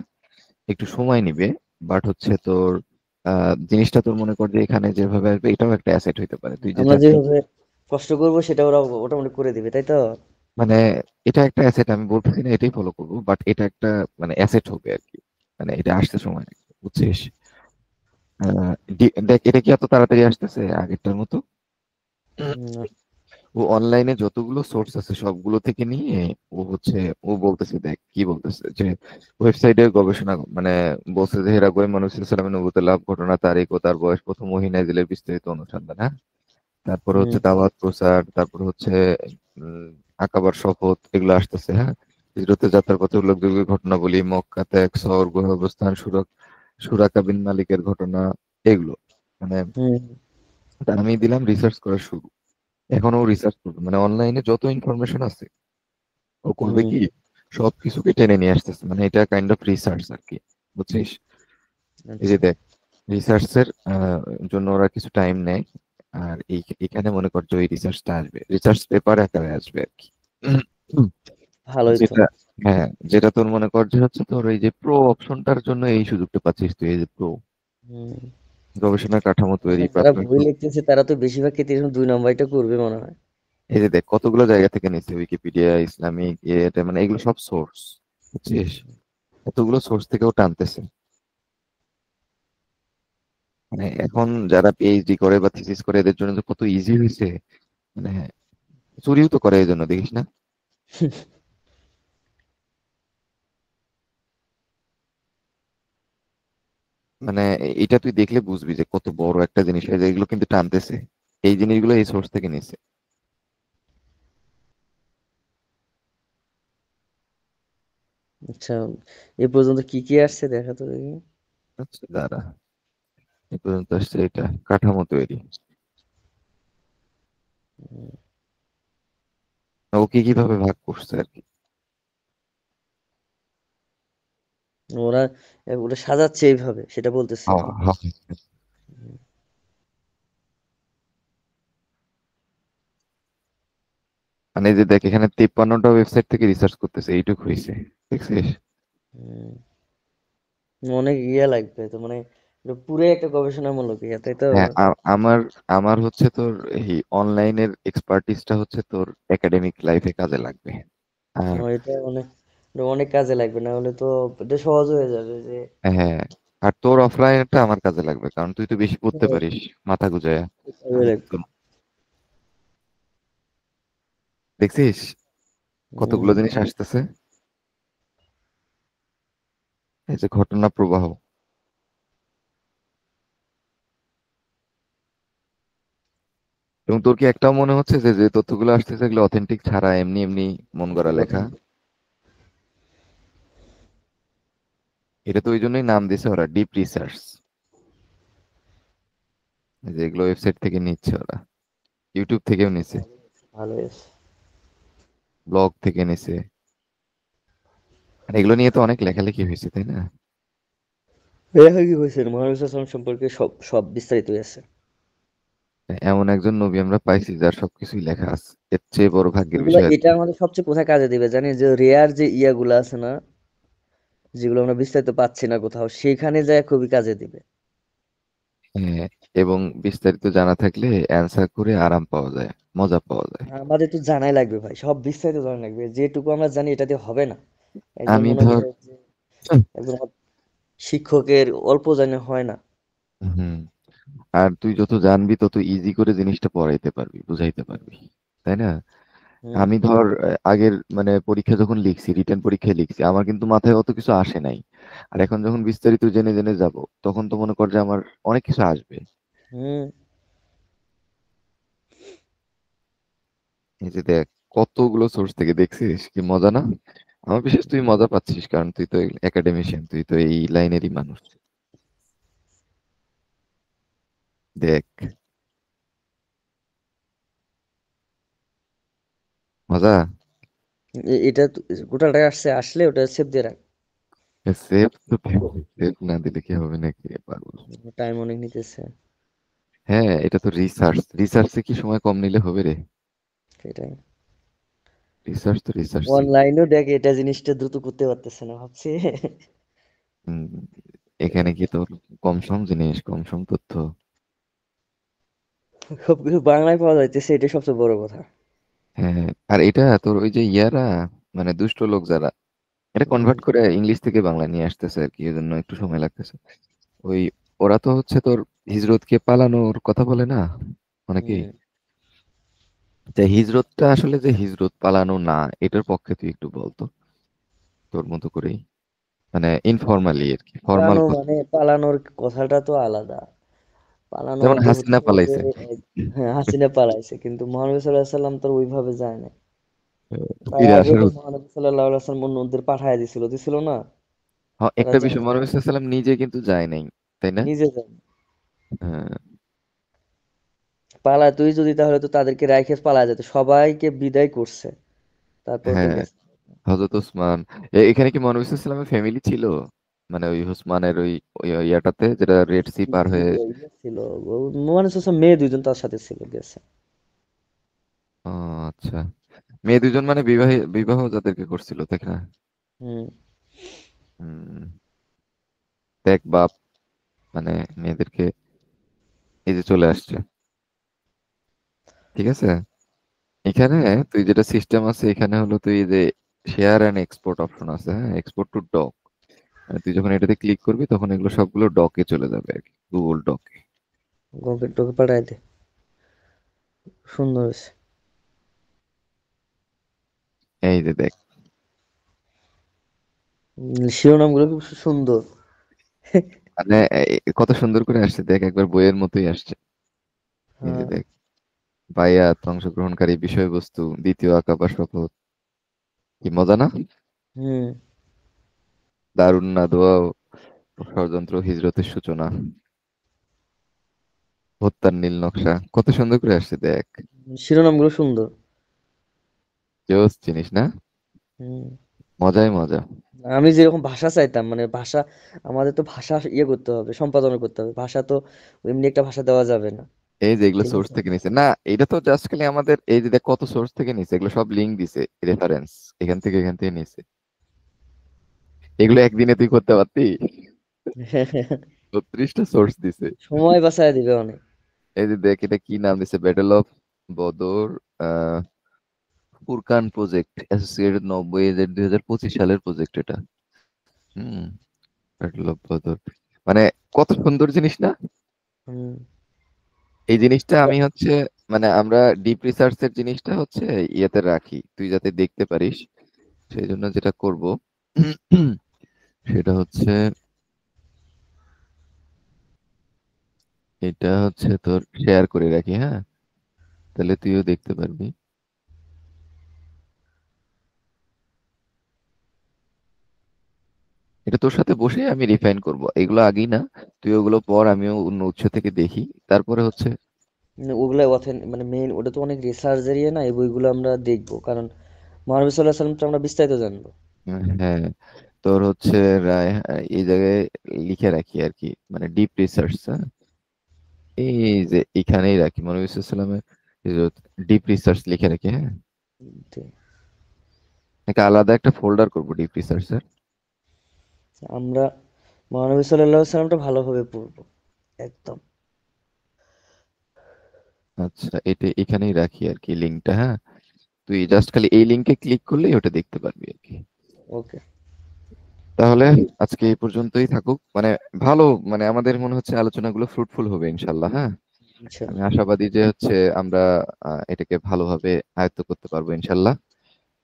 একটু সময় নিবে। বাট হচ্ছে তোর জিনিসটা তোর মনে কর যে এখানে যেভাবে আসবে এটাও একটা অ্যাসেট হইতে পারে, তুই যে আমরা চাচ্ছিস। যেভাবে কষ্ট করবো সেটা ওরা মোটামুটি করে দিবে, তাই তো? মানে এটা একটা অ্যাসেট, আমি বলতেছি না এটাই ফলো করবো, বাট এটা একটা মানে অ্যাসেট হবে আর কি। মানে এটা আসতে সময় লাগবে, বুঝছিস? দেখ এটা কি এত তাড়াতাড়ি আসতেছে আগেরটার মতো? না। ও অনলাইনে যতগুলো সোর্স আছে সবগুলো থেকে নিয়ে ও হচ্ছে, ও বলতেছে, দেখ কি বলতেছে যে ওয়েবসাইটে গবেষণা মানে বলছে যে হেরা গোয়েম মানুষ সালামের নবুতে লাভ, ঘটনা, তারিখ ও তার বয়স, প্রথম ওহী নাজিলের বিস্তারিত অনুসন্ধান, হ্যাঁ। তারপরে হুম হচ্ছে দাওয়াত প্রচার, তারপর হচ্ছে আকাবার শপথ, এগুলো আসতেছে, হ্যাঁ। হিজরতের যাত্রার পথে উল্লেখযোগ্য ঘটনাবলী, মক্কা ত্যাগ, শহর গুহা অবস্থান, সুরাকা বিন মালিকের ঘটনা, এগুলো মানে। হুম তা আমি দিলাম রিসার্চ করা শুরু। এখন ও রিসার্চ করবে, মানে অনলাইনে যত ইনফরমেশন আছে ও করবে হুম। কি, সবকিছুকে টেনে নিয়ে আসতেছে, মানে এটা কাইন্ড অফ রিসার্চ আর কি, বুঝছিস? এই যে আচ্ছা। দেখ, রিসার্চের জন্য ওরা কিছু টাইম নেয়। আর এখানে মনে কর যে ওই রিসার্চটা আসবে, রিসার্চ পেপার আকারে আসবে আর কি। উম, ভালোই তো। যেটা, হ্যাঁ, যেটা তোর মনে কর যে হচ্ছে তোর এই যে প্রো অপশনটার জন্য এই সুযোগটা পাচ্ছিস তুই, এই যে প্রো হুম। গবেষণা কাঠামো তৈরি, এখন যারা প্রাথমিক বই লিখতেছে তারা তো বেশিরভাগ ক্ষেত্রে এরকম 2 নম্বরটা করবে মনে হয়। এই যে দেখ কতগুলো জায়গা থেকে নিচ্ছে, উইকিপিডিয়া, ইসলামিক, এটা মানে এগুলো সব সোর্স, বুঝছিস? এতগুলো সোর্স থেকেও টানতেছে। মানে এখন যারা পিএইচডি করে বা থিসিস করে এদের জন্য যে কত ইজি হয়েছে, মানে চুরিও তো করে এই জন্য, দেখিস না? মানে এটা তুই দেখলে বুঝবি যে কত বড় একটা জিনিস, এই যে এগুলো কিন্তু টানতেছে, এই জিনিসগুলো এই সোর্স থেকে নিছে। আচ্ছা, এ পর্যন্ত কি কি আসছে দেখা তো দেখি। আচ্ছা দাঁড়া, এই পর্যন্ত আসছে এটা কাঠামো তৈরি, হুম, ও কি কিভাবে ভাগ করছে আর কি। ওরা ওরা সাজাচ্ছে এইভাবে সেটা বলতেছে। হ্যাঁ, হ্যাঁ। মানে এই যে দেখ এখানে 53টা ওয়েবসাইট থেকে রিসার্চ করতেছে, এইটুকু হয়েছে, দেখছিস? হুম, অনেক লাগবে তো, মানে এটা পুরো একটা গবেষণামূলক তাই তো? হ্যাঁ, আমার আমার হচ্ছে তোর এই অনলাইনের এক্সপার্টিসটা হচ্ছে তোর একাডেমিক লাইফে কাজে লাগবে। আর এটা অনেক কাজে লাগবে, না হলে তো এটা সহজ হয়ে যাবে যে। হ্যাঁ, আর তোর অফলাইনটা আমার কাজে লাগবে, কারণ তুই তো বেশি পড়তে পারিস মাথা গুজায়া। কাজে আমি লাগবে। তো দেখছিস কতগুলো হুম। জিনিস আসতেছে, এই যে ঘটনা প্রবাহ। এবং তোর কি একটাও মনে হচ্ছে যে যে তথ্যগুলো আসতেছে এগুলো অথেন্টিক ছাড়া এমনি এমনি মন গড়া লেখা? Authentic। এটা তো ওই জন্যই নাম দিছে ওরা ডিপ রিসার্চ, যে এগুলো ওয়েবসাইট থেকে নিচ্ছে ওরা, ইউটিউব থেকেও নিছে, ভালো হয়েছে। ব্লগ থেকে নিছে। আর এগুলো নিয়ে তো অনেক লেখালেখি হয়েছে, তাই না? এটা কি হয়েছে মহানবী সাল্লাল্লাহু সম্পর্কে সব সব বিস্তারিত আছে। এমন একজন নবী আমরা পাইছি যার সবকিছুই লেখা আছে, এর চেয়ে বড় ভাগ্যের এগুলা বিষয় আর এটা কি? আমাদের সবচেয়ে কোথায় কাজে দিবে জানি, যে রেয়ার যে ইয়াগুলা আছে না, যেগুলো আমরা বিস্তারিত পাচ্ছি না কোথাও, সেখানে যায় খুবই কাজে দিবে। হ্যাঁ, এবং বিস্তারিত জানা থাকলে অ্যান্সার করে আরাম পাওয়া যায়, মজা পাওয়া যায়। আমাদের তো জানাই লাগবে ভাই, সব বিস্তারিত জানা লাগবে, যেটুকু আমরা জানি এটা দিয়ে হবে না। একজন আমি মনে ধর, করে যে একজন শিক্ষকের অল্প জানে হয় না। হুম, আর তুই যত জানবি তত ইজি করে জিনিসটা পড়াইতে পারবি, বুঝাইতে পারবি, তাই না? হুম। আমি ধর আগের মানে পরীক্ষা যখন লিখছি, রিটেন পরীক্ষায় লিখছি, আমার কিন্তু মাথায় অত কিছু আসে নাই। আর এখন যখন বিস্তারিত জেনে জেনে যাব, তখন তো মনে কর যে আমার অনেক কিছু আসবে। হুম। এই যে দেখ, কতগুলো সোর্স থেকে দেখছিস, কি মজা না? আমার বিশেষ তুই মজা পাচ্ছিস কারণ তুই তো একাডেমিশিয়ান, তুই তো এই লাইনেরই মানুষ। দেখ, মজা। এটা গোটাটা আসছে, আসলে ওটা সেভ দিয়ে রাখ। সেফ তো, সেফ না দিলে কি হবে নাকি পাগল? টাইম অনেক নিতেছে। হ্যাঁ, এটা তো রিসার্চ, রিসার্চে কি সময় কম নিলে হবে রে? সেটাই। রিসার্চ তো রিসার্চই। অনলাইনেও দেখ এটা জিনিসটা দ্রুত করতে পারতেছে না ভাবছি। হম, এখানে কি তোর কম সম জিনিস, কম সম তথ্য? সবকিছু বাংলায় পাওয়া যাইতেছে, এটাই সবচেয়ে বড় কথা। হ্যাঁ, আর এটা তোর ওই যে ইয়ারা, মানে দুষ্ট লোক যারা, এটা হুম। কনভার্ট করে ইংলিশ থেকে বাংলা নিয়ে আসতেছে আর কি, এজন্য একটু সময় লাগতেছে। ওই ওরা তো হচ্ছে তোর হিজরতকে পালানোর কথা বলে না অনেকেই। হুম। যে হিজরতটা আসলে যে হিজরত পালানো না, এটার পক্ষে তুই একটু বলতো তোর মতো করেই, মানে ইনফরমালি আর কি, ফর্মাল পালানো কথা। মানে পালানোর কথাটা তো আলাদা। পালানো যেমন মানে হাসিনা হচ্ছে যে পালাইছে। হ্যাঁ, হাসিনা পালাইছে, কিন্তু মহানবী সাল্লাল্লাহু আলাইহি সাল্লাম তো ওইভাবে যায় না। তার ফিরে আগে আসার তো মহানবী সাল্লাল্লাহু আলাইহি সাল্লাম অন্যদের পাঠায় দিছিল, দিছিল না? তারা একটা বিষয়, যায় মনে সাল্লাম নিজে কিন্তু যায় নাই, তাই না? নিজে যায়। হ্যাঁ, পালা তুই যদি তাহলে তো তাদেরকে রাইখে পালায় যেত, সবাইকে বিদায় করছে, তারপর তো হ্যাঁ, গেছে। হযরত ওসমান, এখানে কি মনে সাল্লামের ফ্যামিলি ছিল? মানে ওই ওসমানের ওই ওই ইয়াটাতে যেটা রেড সি পার হয়ে। ইয়ে ছিল, মহানবী সাল্লাল্লাহু মেয়ে দুইজন তার সাথে ছিল, গেছে। ও আচ্ছা, মেয়ে দুজন মানে বিবাহ, বিবাহ যাদেরকে করছিল, তাই না? হুম। হুম, দেখ বাপ, মানে মেয়েদেরকে, এই যে চলে আসছে, ঠিক আছে? এখানে তুই যেটা সিস্টেম আছে, এখানে হলো তুই এই যে শেয়ার এন্ড এক্সপোর্ট অপশন আছে, হ্যাঁ, এক্সপোর্ট টু ডক, মানে তুই যখন এটাতে ক্লিক করবি তখন এগুলো সবগুলো ডকে চলে যাবে আর কি, গুগল ডকে। গঙ্গের টোকে পাঠায় দে, সুন্দর হয়েছে। এই যে দেখ, শিরোনামগুলো খুব সুন্দর। মানে কত সুন্দর করে আসছে দেখ, একবার বইয়ের মতোই আসছে। এই যে হ্যাঁ। দেখ, বায়াত অংশগ্রহণকারী, বিষয়বস্তু দ্বিতীয় আকাবা শপথ, কি মজা না? হুম। দারুন না দোয়াও, ষড়যন্ত্র হিজরতের সূচনা, হত্যার নীল নকশা, কত সুন্দর করে আসছে দেখ। শিরোনামগুলো সুন্দর। জোস জিনিস না? হুম। মজাই মজা। আমি যেরকম ভাষা চাইতাম, মানে ভাষা, আমাদের তো ভাষা ইয়ে করতে হবে, সম্পাদনা করতে হবে, ভাষা তো এমনি একটা ভাষা দেওয়া যাবে না। এই যে এগুলো ঠিক সোর্স আছে। থেকে নিছে না, এটা তো জাস্ট খালি আমাদের, এই যে দেখ কত সোর্স থেকে নিছে, এগুলো সব লিঙ্ক দিছে, রেফারেন্স, এখান থেকে নিছে। এগুলো একদিনে তুই করতে পারতি? 36টা সোর্স দিছে। সময় বাঁচায় দিবে অনেক। এই যে দেখ, এটা কি নাম দিছে, ব্যাটল অফ বদর, আহ ফুরকান প্রজেক্ট অ্যাসোসিয়েটেড 90, এই যে 2025 সালের প্রজেক্ট এটা। হুম, ব্যাটল অফ বদর, মানে কত সুন্দর জিনিস না? হুম। এই জিনিসটা আমি হচ্ছে মানে আমরা ডিপ রিসার্চের জিনিসটা হচ্ছে ইয়েতে রাখি, তুই যাতে দেখতে পারিস। সেই জন্য যেটা করব সেটা হচ্ছে, এটা হচ্ছে তোর শেয়ার করে রাখি, হ্যাঁ, তাহলে তুইও দেখতে পারবি। এটা তোর সাথে বসে আমি রিফাইন করব, এগুলো আগেই না, তুই ওগুলো পর, আমিও অন্য উৎস থেকে দেখি, তারপরে হচ্ছে ওগুলা মানে মেইন ওটা তো অনেক রিসার্চ এরিয়া না, এই বইগুলো আমরা দেখবো, কারণ মহানবী সাল্লাহ সাল্লাম তো আমরা বিস্তারিত জানবো। হ্যাঁ, তোর হচ্ছে রায়, এই জায়গায় লিখে রাখি আর কি, মানে ডিপ রিসার্চ, হ্যাঁ, এই যে এখানেই রাখি মৌলভী ইসলামের ডিপ রিসার্চ লিখে রাখি, হ্যাঁ। তো একটা আলাদা একটা ফোল্ডার করবো ডিপ রিসার্চের। আমরা মহানবী সাল্লাহ সাল্লামটা ভালোভাবে পড়বো একদম। আচ্ছা, এটা এখানেই রাখি আর কি লিঙ্কটা, হ্যাঁ, তুই জাস্ট খালি এই লিঙ্কে ক্লিক করলেই ওটা দেখতে পারবি আর কি। ওকে। তাহলে আজকে এই পর্যন্তই থাকুক, মানে ভালো, মানে আমাদের মনে হচ্ছে আলোচনাগুলো ফ্রুটফুল হবে ইনশাল্লাহ, হ্যাঁ। আমি ইনশাল্লাহ। আশাবাদী যে হচ্ছে আমরা এটাকে ভালোভাবে আয়ত্ত করতে পারবো ইনশাল্লাহ।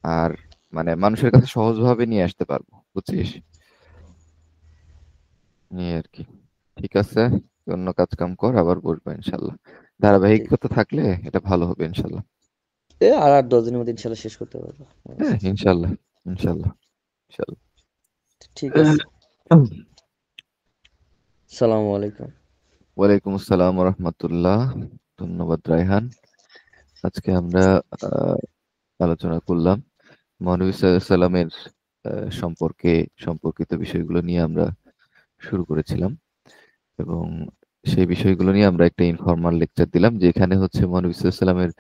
আর মানে মানুষের কাছে সহজভাবে নিয়ে আসতে পারবো, বুঝছিস, নিয়ে আর কি। ঠিক আছে, অন্য কাজ কাম কর, আবার বসবো ইনশাল্লাহ। ঠিক। ধারাবাহিকতা থাকলে এটা ভালো হবে ইনশাল্লাহ। আর 8-10 দিনের মধ্যে ইনশাল্লাহ শেষ করতে পারবো। হ্যাঁ, ইনশাল্লাহ, ইনশাল্লাহ, ইনশাল্লাহ। ঠিক আছে। সালামু আলাইকুম। ওয়ালাইকুম আসসালাম রহমতুল্লাহ। ধন্যবাদ রায়হান। আজকে আমরা আহ, আলোচনা করলাম মহানবী সাল্লামের সম্পর্কে, সম্পর্কিত বিষয়গুলো নিয়ে আমরা শুরু করেছিলাম, এবং সেই বিষয়গুলো নিয়ে আমরা একটা ইনফর্মাল লেকচার দিলাম, যেখানে হচ্ছে মহানবী সাল্লামের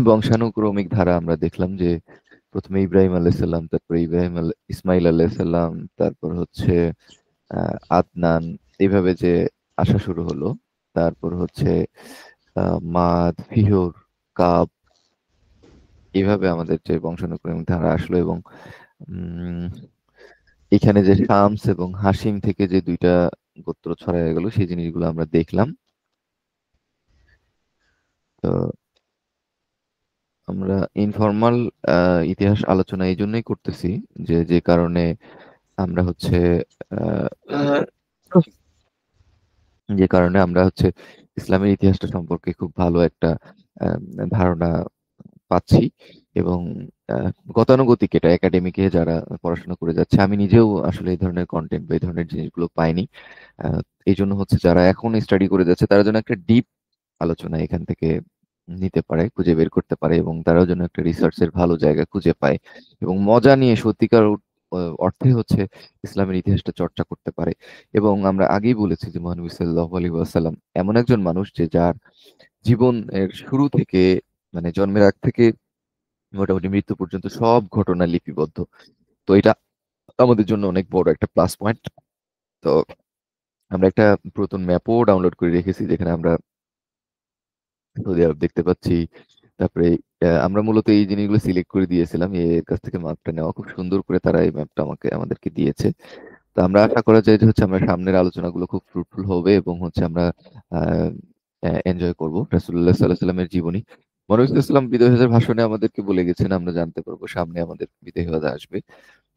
বংশানুক্রমিক ধারা আমরা দেখলাম যে প্রথমে ইব্রাহিম আলাইসাল্লাম, তারপরে ইসমাইল আলাইসাল্লাম, তারপর হচ্ছে আদনান, এইভাবে যে আসা শুরু হলো। তারপর হচ্ছে মাদ, ফিহর, কাব, এইভাবে আমাদের যে বংশানুক্রমিক ধারা আসলো, এবং উম এখানে যে শামস এবং হাসিম থেকে যে দুইটা গোত্র ছড়ায় গেল, সেই জিনিসগুলো আমরা দেখলাম। তো আমরা ইনফর্মাল ইতিহাস আলোচনা এই জন্যই করতেছি, যে যে কারণে আমরা হচ্ছে আহ, যে কারণে আমরা হচ্ছে ইসলামের ইতিহাসটা সম্পর্কে খুব ভালো একটা আহ, ধারণা পাচ্ছি। এবং আহ, গতানুগতিক এটা একাডেমিকে যারা পড়াশোনা করে যাচ্ছে, আমি নিজেও আসলে এই ধরনের কন্টেন্ট বা এই ধরনের জিনিসগুলো পাইনি। আহ, এই জন্য হচ্ছে যারা এখন স্টাডি করে যাচ্ছে তারা যেন একটা ডিপ আলোচনা এখান থেকে নিতে পারে, খুঁজে বের করতে পারে, এবং তারাও যেন একটা রিসার্চের ভালো জায়গা খুঁজে পায়, এবং মজা নিয়ে সত্যিকার অর্থে হচ্ছে ইসলামের ইতিহাসটা চর্চা করতে পারে। এবং আমরা আগেই বলেছি যে মহানবী সাল্লাল্লাহু আলাইহি ওয়াসাল্লাম এমন একজন মানুষ যে যার জীবনের শুরু থেকে, মানে জন্মের আগ থেকে মোটামুটি মৃত্যু পর্যন্ত সব ঘটনা লিপিবদ্ধ। তো এটা আমাদের জন্য অনেক বড় একটা প্লাস পয়েন্ট। তো আমরা একটা পুরাতন ম্যাপও ডাউনলোড করে রেখেছি, যেখানে আমরা সৌদি আরব দেখতে পাচ্ছি। তারপরে আমরা মূলত এই জিনিসগুলো সিলেক্ট করে দিয়েছিলাম, এর কাছ থেকে ম্যাপটা নেওয়া, খুব সুন্দর করে তারা এই ম্যাপটা আমাদেরকে দিয়েছে। তো আমরা আশা করা যায় যে হচ্ছে আমরা সামনের আলোচনাগুলো খুব ফ্রুটফুল হবে, এবং হচ্ছে আমরা এনজয় করব রাসূলুল্লাহ সাল্লাল্লাহু আলাইহি ওয়াসাল্লামের জীবনী। মহানবী সাল্লাল্লাহু আলাইহি ওয়াসাল্লাম বিদায় হজের ভাষণে আমাদেরকে বলে গেছেন, আমরা জানতে পারবো সামনে আমাদের বিদায় হজ আসবে,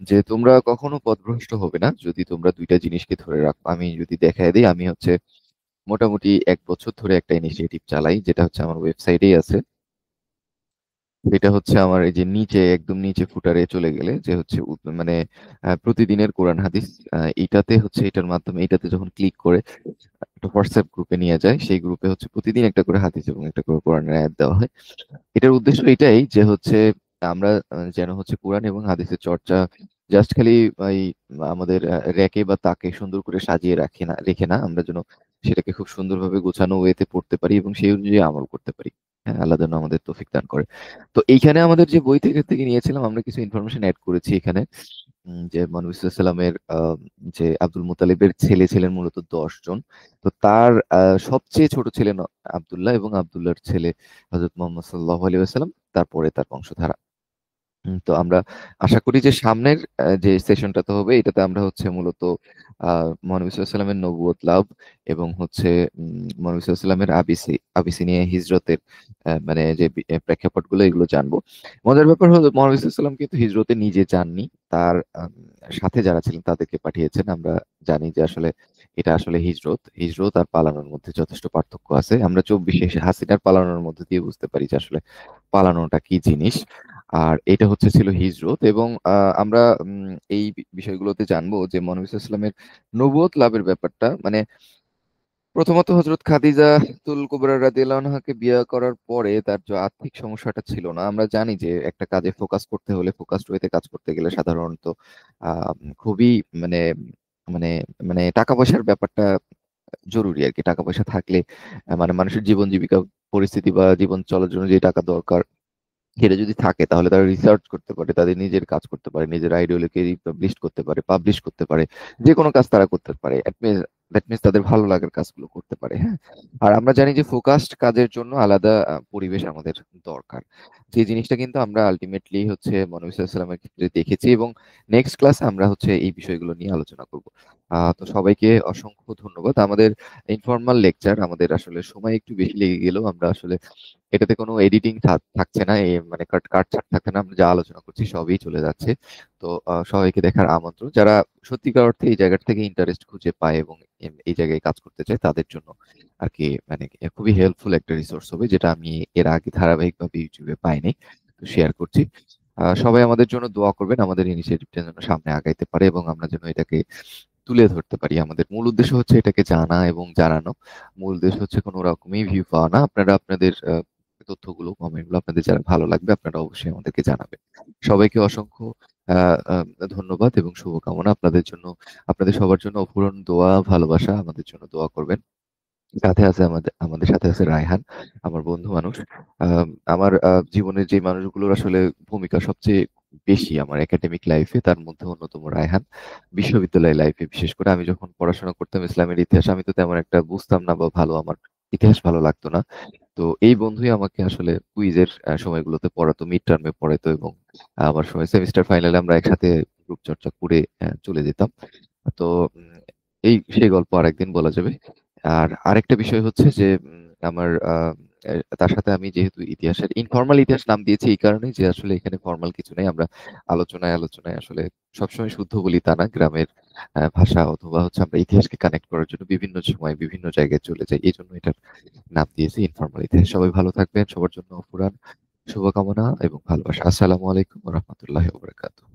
যে তোমরা কখনো পথভ্রষ্ট হবে না যদি তোমরা দুইটা জিনিসকে ধরে রাখো। আমি যদি দেখায় দিই, আমি হচ্ছে মোটামুটি 1 বছর ধরে একটা ইনিশিয়েটিভ চালাই, যেটা হচ্ছে আমার ওয়েবসাইটেই আছে। এটা হচ্ছে আমার এই যে নিচে, একদম নিচে ফুটারে চলে গেলে যে হচ্ছে মানে প্রতিদিনের কোরআন হাদিস, এইটাতে হচ্ছে, এটার মাধ্যমে, এটাতে যখন ক্লিক করে একটা হোয়াটসঅ্যাপ গ্রুপে নিয়ে যায়, সেই গ্রুপে হচ্ছে প্রতিদিন একটা করে হাদিস এবং একটা করে কোরআনের আয়াত দেওয়া হয়। এটার উদ্দেশ্য এটাই যে হচ্ছে আমরা যেন হচ্ছে কোরআন এবং হাদিসের চর্চা জাস্ট খালি এই আমাদের র্যাকে বা তাকে সুন্দর করে সাজিয়ে রেখে না, আমরা যেন সেটাকে খুব সুন্দরভাবে গোছানো ওয়েতে পড়তে পারি এবং সেই অনুযায়ী আমল করতে পারি। হ্যাঁ, আল্লাহ যেন আমাদের তৌফিক দান করে। তো এইখানে আমাদের যে বই থেকে থেকে নিয়েছিলাম, আমরা কিছু ইনফরমেশন অ্যাড করেছি এখানে। যে নবী সাল্লামের যে আব্দুল মুতালিবের ছেলে ছিলেন মূলত 10 জন। তো তার সবচেয়ে ছোট ছিলেন আব্দুল্লাহ, এবং আব্দুল্লাহর ছেলে হযরত মুহাম্মদ সাল্লাল্লাহু আলাইহি ওয়াসাল্লাম, তারপরে তার বংশধারা। তো আমরা আশা করি যে সামনের যে সেশনটাতে হবে এটাতে আমরা হচ্ছে মূলত মহানবী সাল্লাল্লাহু আলাইহি ওয়াসাল্লামের নবুয়ত লাভ এবং হচ্ছে মহানবী সাল্লাল্লাহু আলাইহি ওয়াসাল্লামের আবিসিনিয়া হিজরতের মানে যে প্রেক্ষাপটগুলো এগুলো জানবো। মজার ব্যাপার হলো মহানবী সাল্লাল্লাহু আলাইহি ওয়াসাল্লাম কিন্তু হিজরতে নিজে যাননি, তার সাথে যারা ছিলেন তাদেরকে পাঠিয়েছেন। আমরা জানি যে আসলে এটা আসলে হিজরত হিজরত আর পালানোর মধ্যে যথেষ্ট পার্থক্য আছে। আমরা 24 হাসিনার পালানোর মধ্যে দিয়ে বুঝতে পারি যে আসলে পালানোটা কি জিনিস। আর এটা হচ্ছে ছিল হিজরত এবং আমরা এই বিষয়গুলোতে জানবো যে মহানবী সাল্লাল্লাহু আলাইহি ওয়াসাল্লামের নবুয়ত লাভের ব্যাপারটা মানে প্রথমত হযরত খাদিজাতুল কুবরা রাদিয়াল্লাহু আনহাকে বিয়ে করার পরে তার যে আর্থিক সমস্যাটা ছিল না। আমরা জানি যে একটা কাজে ফোকাস করতে হলে ফোকাসড ওয়েতে কাজ করতে গেলে সাধারণত খুবই মানে মানে মানে টাকা পয়সার ব্যাপারটা জরুরি আরকি। টাকা পয়সা থাকলে মানে মানুষের জীবন জীবিকা পরিস্থিতি বা জীবন চলার জন্য যে টাকা দরকার সেটা যদি থাকে তাহলে তারা রিসার্চ করতে পারে, তাদের নিজের কাজ করতে পারে, নিজের আইডিওলজি পাবলিশ করতে পারে। যেকোনো কাজ তারা করতে পারে। দ্যাট মিনস তাদের ভালো লাগার কাজগুলো করতে পারে, হ্যাঁ? আর আমরা জানি যে ফোকাসড কাজের জন্য আলাদা পরিবেশ আমাদের দরকার। যে জিনিসটা কিন্তু আমরা আল্টিমেটলি হচ্ছে মহানবী সাল্লাল্লাহু আলাইহি ওয়াসাল্লামের ক্ষেত্রে দেখেছি এবং নেক্সট ক্লাসে আমরা হচ্ছে এই বিষয়গুলো নিয়ে আলোচনা করব। তো সবাইকে অসংখ্য ধন্যবাদ। আমাদের ইনফরমাল লেকচার আমাদের আসলে সময় একটু বেশি লেগে গেলেও আমরা আসলে এটাতে কোনো এডিটিং থাকছে না। মানে কাটছাঁট থাকছে না। আমরা যা আলোচনা করছি সবই চলে যাচ্ছে। তো সবাইকে দেখার আমন্ত্রণ। যারা সত্যিকার অর্থে এই জায়গাটা থেকে ইন্টারেস্ট খুঁজে পায় এবং এই জায়গায় কাজ করতে চায় তাদের জন্য আরকি মানে খুবই হেল্পফুল একটা রিসোর্স হবে যেটা আমি এর আগে ধারাবাহিকভাবে YouTube এ পাইনি। তো শেয়ার করছি। সবাই আমাদের জন্য দোয়া করবেন। আমাদের ইনিশিয়েটিভটা যেন সামনে আগাইতে পারে এবং আমরা যেন এটাকে তুলে ধরতে পারি। আমাদের মূল উদ্দেশ্য হচ্ছে এটাকে জানা এবং জানানো। মূল উদ্দেশ্য হচ্ছে কোনো রকমই ভিউ পাওয়া না। আপনারা আপনাদের তথ্যগুলো, কমেন্টগুলো আপনাদের যারা ভালো লাগবে আপনারা অবশ্যই আমাদেরকে জানাবেন। সবাইকে অসংখ্য আ আ ধন্যবাদ এবং শুভকামনা আপনাদের জন্য। আপনাদের সবার জন্য অফুরন্ত দোয়া, ভালোবাসা আমাদের জন্য দোয়া করবেন। সাথে আছে আমাদের সাথে আছে রায়হান, আমার বন্ধু মানুষ। আমার জীবনের যে মানুষগুলোর আসলে ভূমিকা সবচেয়ে বেশি আমার একাডেমিক লাইফে তার মধ্যে অন্যতম রায়হান। বিশ্ববিদ্যালয় লাইফে বিশেষ করে আমি যখন পড়াশোনা করতাম ইসলামের ইতিহাস আমি তো তেমন একটা বুঝতাম না বা আমার ইতিহাস ভালো লাগতো না। তো এই বন্ধুই আমাকে আসলে কুইজের সময়গুলোতে পড়াতো, মিড টার্মে পড়াতো এবং আমার সময় সেমিস্টার ফাইনালে আমরা একসাথে গ্রুপ চর্চা করে চলে যেতাম। তো সেই গল্প আরেকদিন বলা যাবে। আর আরেকটা বিষয় হচ্ছে যে আমার তার সাথে আমি যেহেতু ইতিহাসের ইনফরমাল ইতিহাস নাম দিয়েছি এই কারণেই যে আসলে এখানে ফরমাল কিছু নেই। আমরা আলোচনায় আসলে সবসময় শুদ্ধ বলি তা না। গ্রামের ভাষা অথবা হচ্ছে আমরা ইতিহাসকে কানেক্ট করার জন্য বিভিন্ন সময় বিভিন্ন জায়গায় চলে যাই। এজন্য এটার নাম দিয়েছি ইনফরমাল ইতিহাস। সবাই ভালো থাকবেন। সবার জন্য অফুরান শুভকামনা এবং ভালোবাসা। আসসালামু আলাইকুম ওয়া রাহমাতুল্লাহি ওয়া বারাকাতুহু।